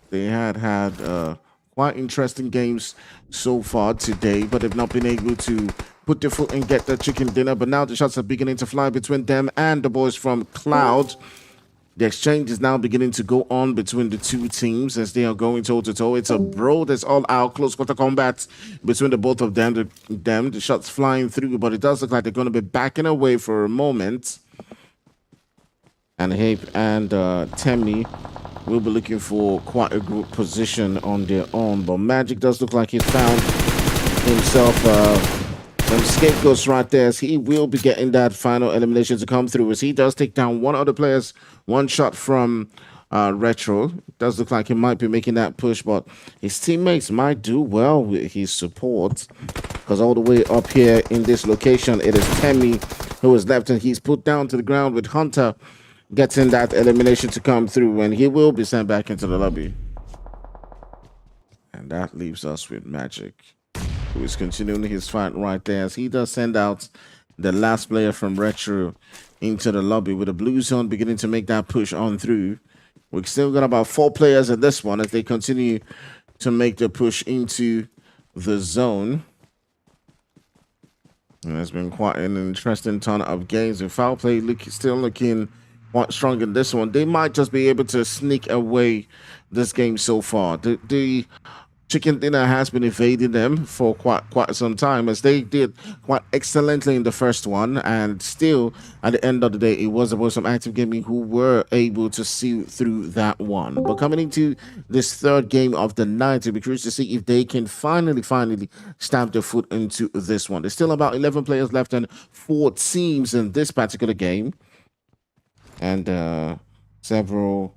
They had quite interesting games so far today, but they've not been able to put their foot and get the chicken dinner. But now the shots are beginning to fly between them and the boys from Cloud. The exchange is now beginning to go on between the two teams as they are going toe-to-toe. It's a brawl that's all out, close quarter combat between the both of them. The shots flying through, but it does look like they're going to be backing away for a moment. And Hape and Temi will be looking for quite a good position on their own. But Magic does look like he's found himself Scapegoats right there, as he will be getting that final elimination to come through, as he does take down one of the players, one shot from Retro. Does look like he might be making that push, but his teammates might do well with his support, because all the way up here in this location, it is Temi who is left, and he's put down to the ground with Hunter getting that elimination to come through, and he will be sent back into the lobby. And that leaves us with Magic, who is continuing his fight right there, as he does send out the last player from Retro into the lobby, with the blue zone beginning to make that push on through. We've still got about 4 players in this one as they continue to make the push into the zone. And it's been quite an interesting ton of games. And foul play still looking quite strong in this one. They might just be able to sneak away this game so far. The Chicken Dinner has been evading them for quite some time, as they did quite excellently in the first one, and still at the end of the day it was about some Active Gaming who were able to see through that one. But coming into this third game of the night, it'll be curious to see if they can finally stamp their foot into this one. There's still about 11 players left and 4 teams in this particular game, and several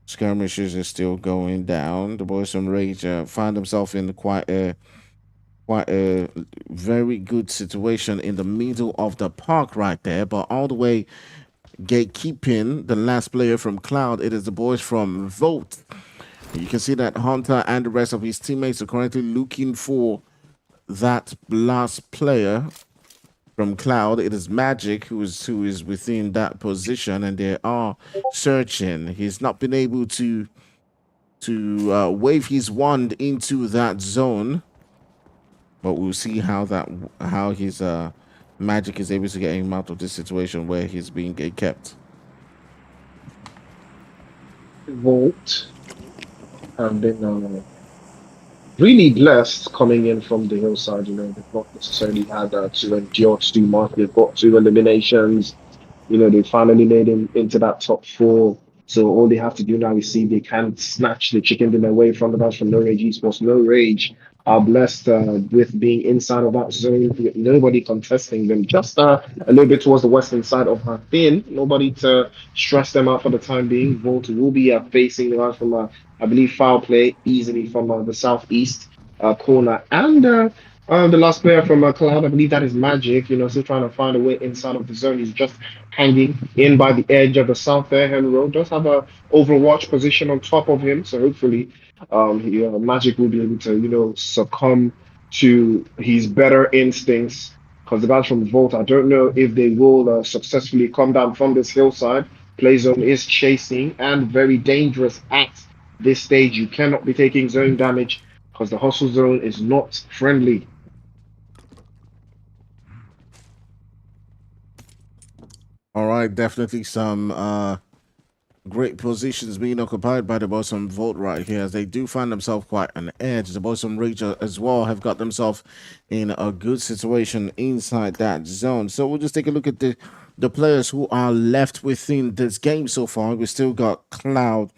skirmishes are still going down. The boys from Rage find themselves in quite a very good situation in the middle of the park right there, but all the way gatekeeping the last player from Cloud. It is the boys from Vote. You can see that Hunter and the rest of his teammates are currently looking for that last player from Cloud. It is Magic who is within that position, and they are searching. He's not been able to wave his wand into that zone, but we'll see how his Magic is able to get him out of this situation where he's being kept. Volt have been really blessed coming in from the hillside. You know, they've not necessarily had to endure too much. They've got 2 eliminations. You know, they finally made him into that top 4. So all they have to do now is see if they can snatch the chicken dinner away from the guys from No Rage Esports. No Rage are blessed with being inside of that zone, with nobody contesting them. Just a little bit towards the western side of her thin. Nobody to stress them out for the time being. Volt will be facing the guys from, I believe, foul play easily from the southeast corner. And the last player from Cloud, I believe that is Magic, you know, still trying to find a way inside of the zone. He's just hanging in by the edge of the South Airhen Road. Does have a Overwatch position on top of him, so hopefully Magic will be able to, you know, succumb to his better instincts. Because the guys from Volt, I don't know if they will successfully come down from this hillside. Playzone is chasing and very dangerous at this stage. You cannot be taking zone damage because the hustle zone is not friendly. All right, definitely some great positions being occupied by the Bosom Volt right here, as they do find themselves quite an edge. The Bosom Ranger as well have got themselves in a good situation inside that zone. So we'll just take a look at the players who are left within this game so far. We still got Cloud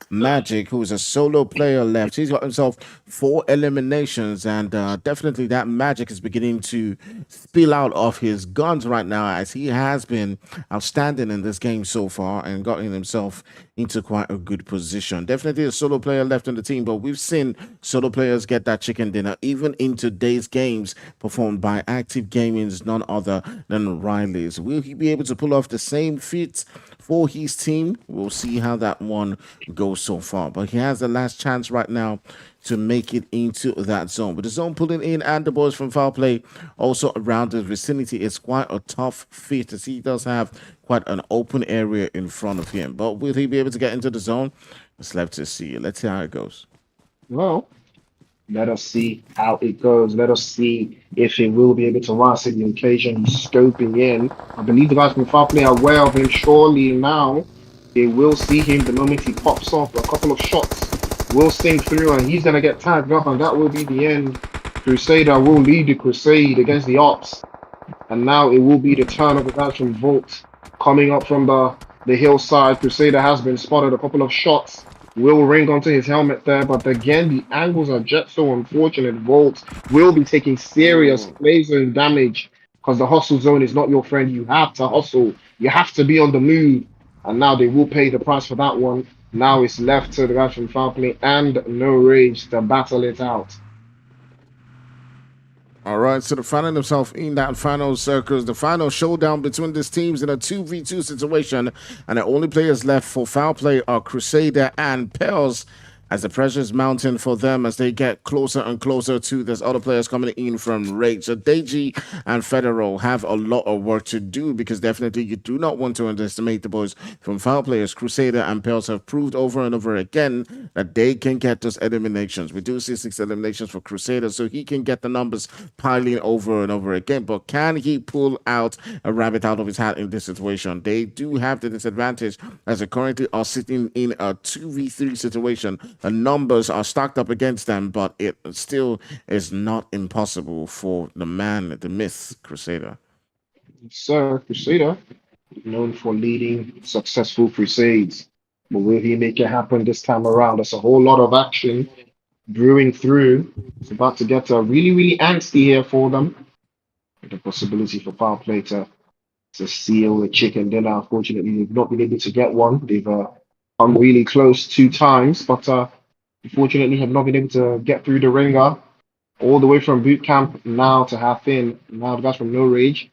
Magic, who is a solo player left. He's got himself 4 eliminations, and definitely that magic is beginning to spill out of his guns right now, as he has been outstanding in this game so far and gotten himself into quite a good position. Definitely a solo player left on the team, but we've seen solo players get that chicken dinner even in today's games performed by Active Gaming's none other than Riley's. Will he be able to pull off the same feat for his team? We'll see how that one goes so far, but he has the last chance right now to make it into that zone. But the zone pulling in and the boys from foul play also around the vicinity is quite a tough fit, as he does have quite an open area in front of him. But will he be able to get into the zone? It's left to see. Let's see how it goes. Well, let us see how it goes. Let us see if he will be able to rise to the occasion. He's scoping in. I believe the guys from foul play are aware of him. Surely now they will see him the moment he pops off. A couple of shots will sink through, and he's gonna get tagged up, and that will be the end. Crusader will lead the crusade against the Ops, and now it will be the turn of the guys from Volt coming up from the hillside. Crusader has been spotted. A couple of shots will ring onto his helmet there, but again, the angles are just so unfortunate. Volt will be taking serious Mm. laser damage because the hustle zone is not your friend. You have to hustle, you have to be on the move, and now they will pay the price for that one. Now it's left to the guys from Foul Play and No Rage to battle it out. All right, so they're finding themselves in that final circles, the final showdown between these teams in a 2v2 situation, and the only players left for foul play are Crusader and Pels. As the pressure is mounting for them as they get closer and closer to there's other players coming in from Rage. So Deji and Federal have a lot of work to do because definitely you do not want to underestimate the boys from foul players. Crusader and Pels have proved over and over again that they can get those eliminations. We do see 6 eliminations for Crusader, so he can get the numbers piling over and over again. But can he pull out a rabbit out of his hat in this situation? They do have the disadvantage as they currently are sitting in a 2v3 situation. The numbers are stacked up against them, but it still is not impossible for the man, the myth, Crusader. Sir, Crusader, known for leading successful crusades. But will he make it happen this time around? There's a whole lot of action brewing through. It's about to get really, really angsty here for them. The possibility for power play to seal the chicken dinner. Unfortunately, they've not been able to get one. They've come really close 2 times, but unfortunately have not been able to get through the ringer all the way from boot camp now to half in. Now the guys from No Rage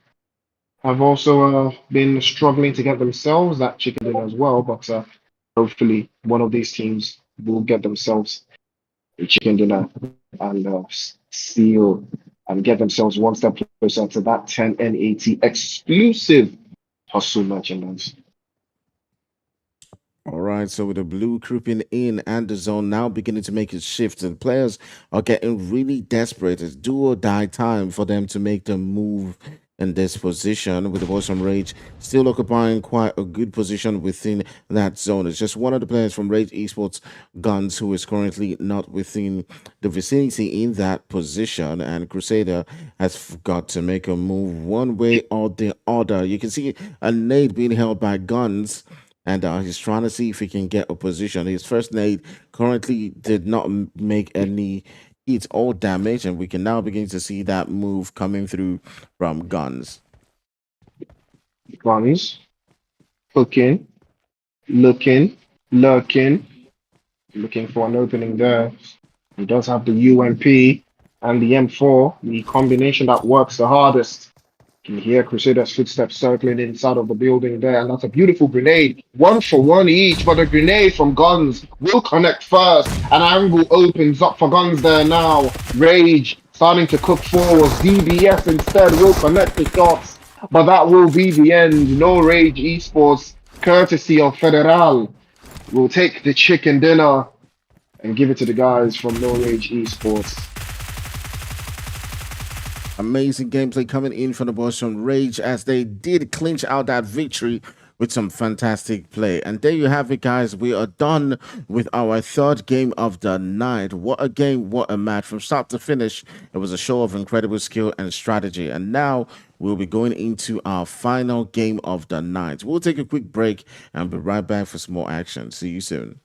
have also been struggling to get themselves that chicken dinner as well, but hopefully one of these teams will get themselves a chicken dinner and seal and get themselves one step closer to that 10 NAT exclusive hustle merchandise. All right, so with the blue creeping in and the zone now beginning to make its shift, and players are getting really desperate. It's do or die time for them to make the move in this position. With the boys from Rage still occupying quite a good position within that zone. It's just one of the players from Rage Esports Guns who is currently not within the vicinity in that position, and Crusader has got to make a move one way or the other. You can see a nade being held by Guns and he's trying to see if he can get a position. His first nade currently did not make any hits or damage, and we can now begin to see that move coming through from Guns. Guns, hooking, looking, lurking, looking for an opening there. He does have the UMP and the M4, the combination that works the hardest. You can hear Crusader's footsteps circling inside of the building there, and that's a beautiful grenade. One for one each, but the grenade from Guns will connect first. An angle opens up for Guns there now. Rage starting to cook forwards. DBS instead will connect the shots, but that will be the end. No Rage Esports, courtesy of Federal, will take the chicken dinner and give it to the guys from No Rage Esports. Amazing gameplay coming in from the boys from Rage as they did clinch out that victory with some fantastic play. And there you have it, guys. We are done with our third game of the night. What a game, what a match. From start to finish, it was a show of incredible skill and strategy. And now we'll be going into our final game of the night. We'll take a quick break and be right back for some more action. See you soon.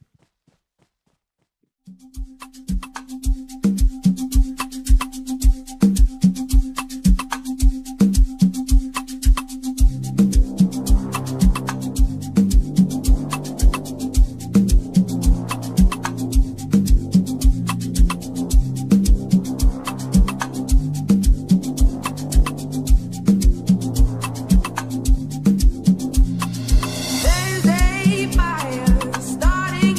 There's a fire starting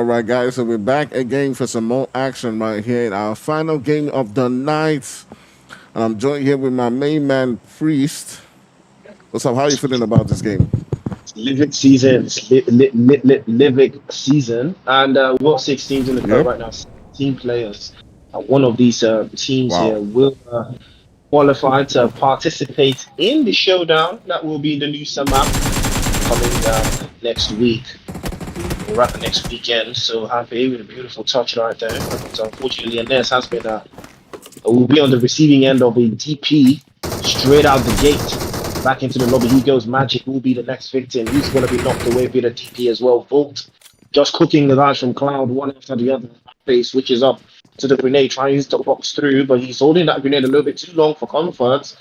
All right, guys. So we're back again for some more action right here in our final game of the night. And I'm joined here with my main man, Priest. What's up? How are you feeling about this game? Livic season, Livic season, and we've got 6 teams in the cup Yep. right now, 17 players. One of these teams Wow. here will qualify to participate in the showdown that will be in the new map coming next week, or rather next weekend. So happy with a beautiful touch right there. But unfortunately, Ines has been will be on the receiving end of a DP straight out the gate. Back into the lobby he goes. Magic will be the next victim. He's going to be knocked away via the DP as well. Volt just cooking the guys from Cloud one after the other. He switches up to the grenade, trying to box through, but he's holding that grenade a little bit too long for comfort.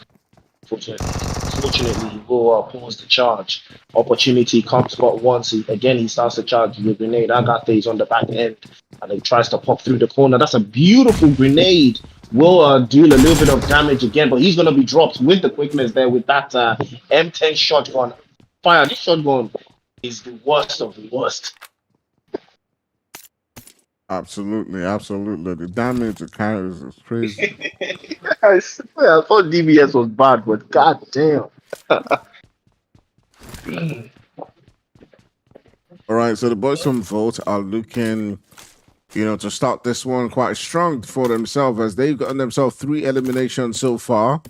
Fortunately, he will pause the charge. Opportunity comes but once. Again, he starts to charge the grenade. Agathe is on the back end and he tries to pop through the corner. That's a beautiful grenade. Will do a little bit of damage again, but he's going to be dropped with the quickness there with that M10 shotgun. Fire, this shotgun is the worst of the worst. Absolutely, absolutely. The damage it carries is crazy. I swear, I thought DBS was bad, but god damn. All right, so the boys from Volt are looking, to start this one quite strong for themselves as they've gotten themselves 3 eliminations so far.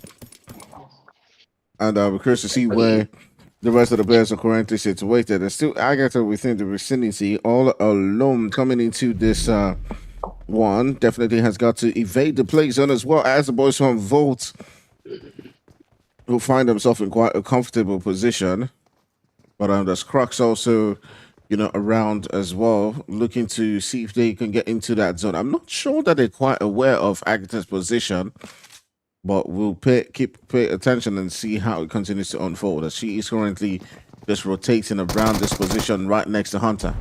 And we're curious to see where the rest of the players are currently situated. There's still Agatha within the vicinity, all alone coming into this one. Definitely has got to evade the play zone as well as the boys from Volt who find themselves in quite a comfortable position. But there's Crux also, around as well, looking to see if they can get into that zone. I'm not sure that they're quite aware of Agatha's position, but we'll pay attention and see how it continues to unfold as she is currently just rotating around this position right next to Hunter.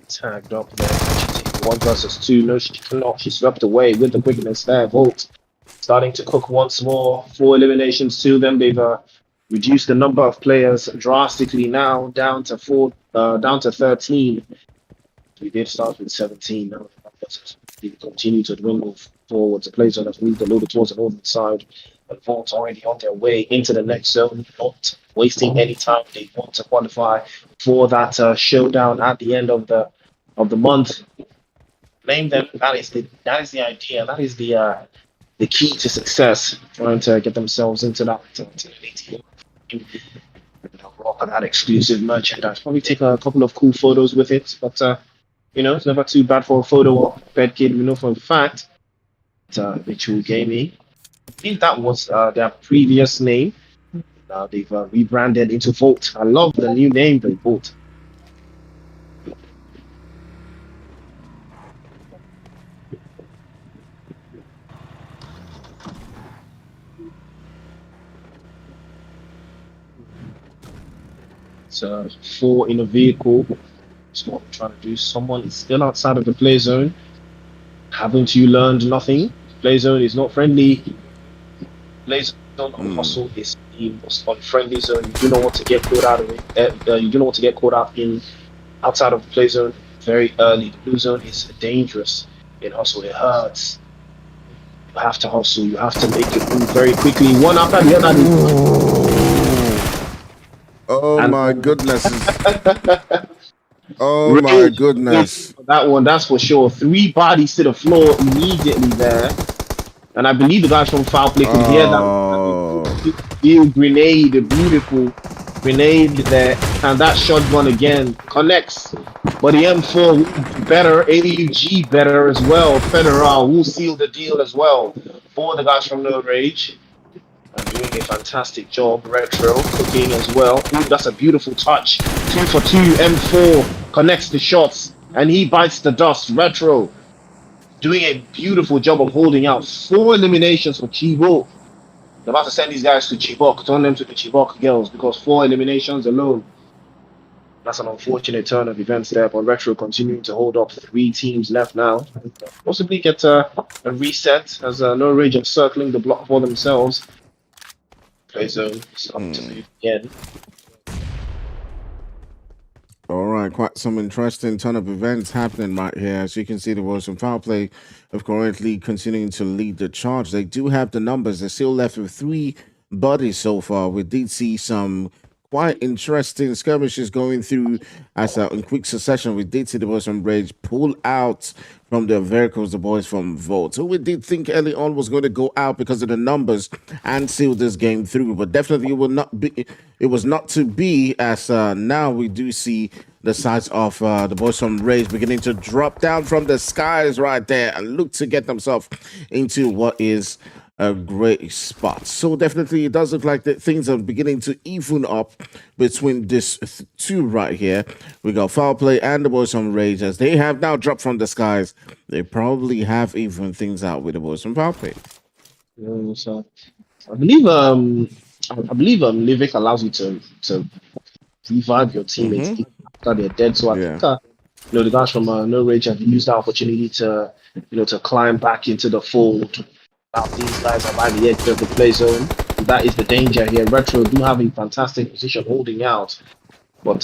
Tagged up there. She takes 1 versus 2. No, she cannot. She swept away with the quickness there. Volt starting to cook once more. 4 eliminations to them. They've reduced the number of players drastically now down to 13. We did start with 17. Now they continue to dwindle forward. The players have moved a little towards the northern side. And Vault's already on their way into the next zone, not wasting any time. They want to qualify for that showdown at the end of the month. Blame them. That is the idea. That is the key to success. Trying to get themselves into that rock that exclusive merchandise. Probably take a couple of cool photos with it, but it's never too bad for a photo of Bed Kid. We know for a fact Ritual Gaming. I think that was their previous name. Now they've rebranded into Volt. I love the new name they bought. So 4 in a vehicle. That's what I'm trying to do. Someone is still outside of the play zone. Haven't you learned nothing? Play zone is not friendly. Play zone on hustle is the most unfriendly zone. You do not want to get caught out of it. You do not want to get caught out in outside of the play zone very early. The blue zone is dangerous in hustle. It hurts. You have to hustle. You have to make it move very quickly. One after the other. Oh my goodness. Oh my goodness. That one, that's for sure. 3 bodies to the floor immediately there. And I believe the guys from Foul Play could hear that. Grenade, a beautiful grenade there. And that shotgun again connects. But the M4 better, AUG better as well. Federal will seal the deal as well for the guys from No Rage. Doing a fantastic job. Retro cooking as well. Ooh, that's a beautiful touch. 2 for 2. M4 connects the shots and he bites the dust. Retro doing a beautiful job of holding out. 4 eliminations for Chivo. They're about to send these guys to Chibok, turn them to the Chibok girls because 4 eliminations alone. That's an unfortunate turn of events there, but Retro continuing to hold up. 3 teams left now. Possibly get a reset as No Rage encircling the block for themselves. Play zone starting to move again. All right, quite some interesting ton of events happening right here. As you can see, the Wilson foul play of currently continuing to lead the charge. They do have the numbers. They're still left with three bodies so far. We did see some quite interesting skirmishes going through as in quick succession. We did see the boys from Rage pull out from their vehicles, the boys from Volt, who we did think early on was going to go out because of the numbers and seal this game through, but definitely it will not be. It was not to be, as now we do see the sides of the boys from Rage beginning to drop down from the skies right there and look to get themselves into what is a great spot. So definitely it does look like that things are beginning to even up between this two right here. We got foul play and the boys from Rage as they have now dropped from the skies. They probably have even things out with the boys from foul play. So I believe Livik allows you to revive your teammates Mm-hmm. after they're dead. So I Yeah. think the guys from No Rage have used that opportunity to to climb back into the fold. Now these guys are by the edge of the play zone. That is the danger here. Retro do have a fantastic position holding out, but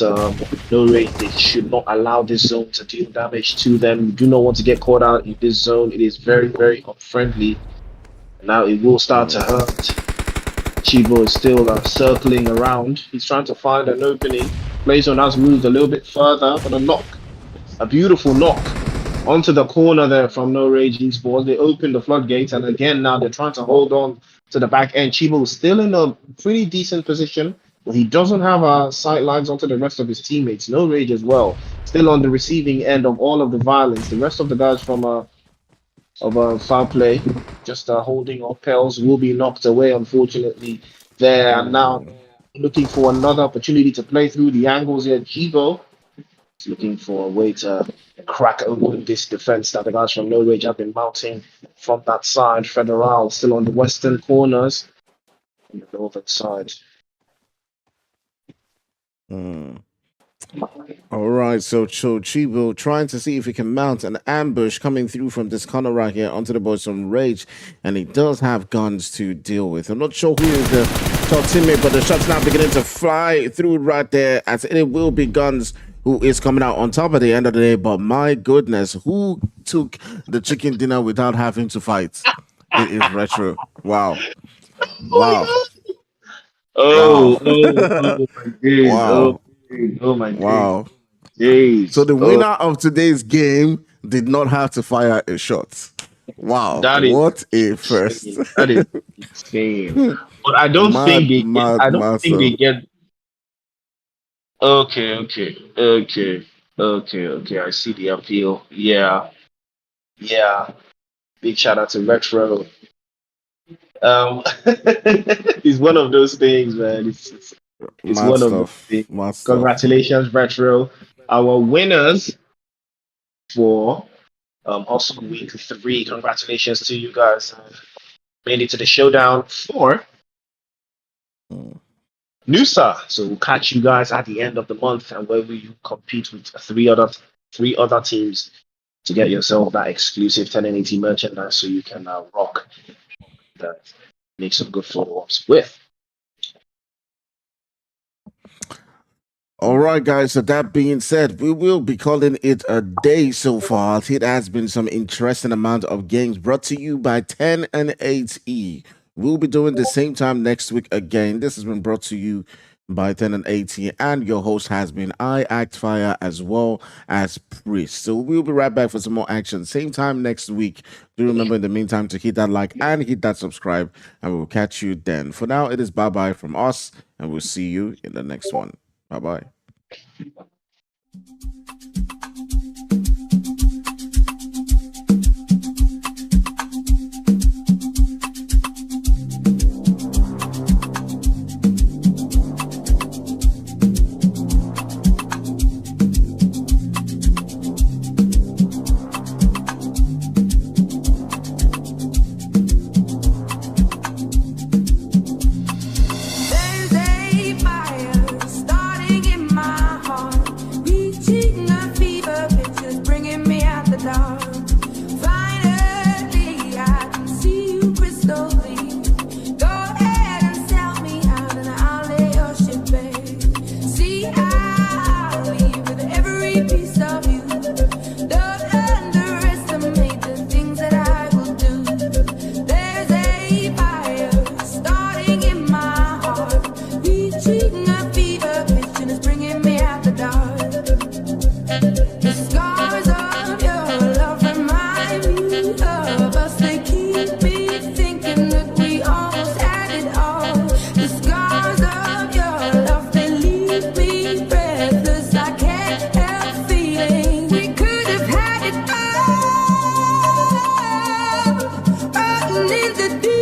No Rage, they should not allow this zone to deal damage to them. You do not want to get caught out in this zone. It is very, very unfriendly. Now it will start to hurt. Chivo is still circling around. He's trying to find an opening. Playzone has moved a little bit further, but a beautiful knock onto the corner there from No Rage Esports. They opened the floodgates, and again now they're trying to hold on to the back end. Chivo is still in a pretty decent position, but he doesn't have sight lines onto the rest of his teammates. No Rage as well, still on the receiving end of all of the violence. The rest of the guys from foul play, just holding up Pels, will be knocked away, unfortunately. There and now looking for another opportunity to play through the angles here. Chivo is looking for a way to crack open this defense that the guys from No Rage have been mounting from that side. Federal still on the western corners, on the northern side. All right, so Chivo trying to see if he can mount an ambush coming through from this corner right here onto the boys from Rage, and he does have guns to deal with. I'm not sure who is the top teammate, but the shots now beginning to fly through right there, as it will be Guns who is coming out on top at the end of the day. But my goodness, who took the chicken dinner without having to fight? It is Retro. Wow. Wow. Oh, Wow. oh my days. Wow. Oh my Wow. days. So the Oh, winner of today's game did not have to fire a shot. Wow, that is what a first. insane. That is insane. But I don't think Mad, they get. mad, I don't think massive. they get. Okay. I see the appeal. Yeah. Big shout out to Retro. It's one of those things, man. It's Mad one of those stuff. things. Mad stuff. Congratulations, Retro. Our winners for Hustle Week 3. Congratulations to you guys. Made it to the showdown for Nusa. So we'll catch you guys at the end of the month, and where we compete with three other teams to get yourself that exclusive 1080 merchandise, so you can rock that, make some good follow-ups with. All right, guys. So that being said, we will be calling it a day so far. It has been some interesting amount of games brought to you by 10 and 8E. We'll be doing the same time next week again. This has been brought to you by 10 and 8E, and your host has been I Act Fire as well as Priest. So we'll be right back for some more action. Same time next week. Do remember in the meantime to hit that like and hit that subscribe, and we'll catch you then. For now, it is bye-bye from us, and we'll see you in the next one. Bye-bye. There's a fire starting in my heart. in the deep.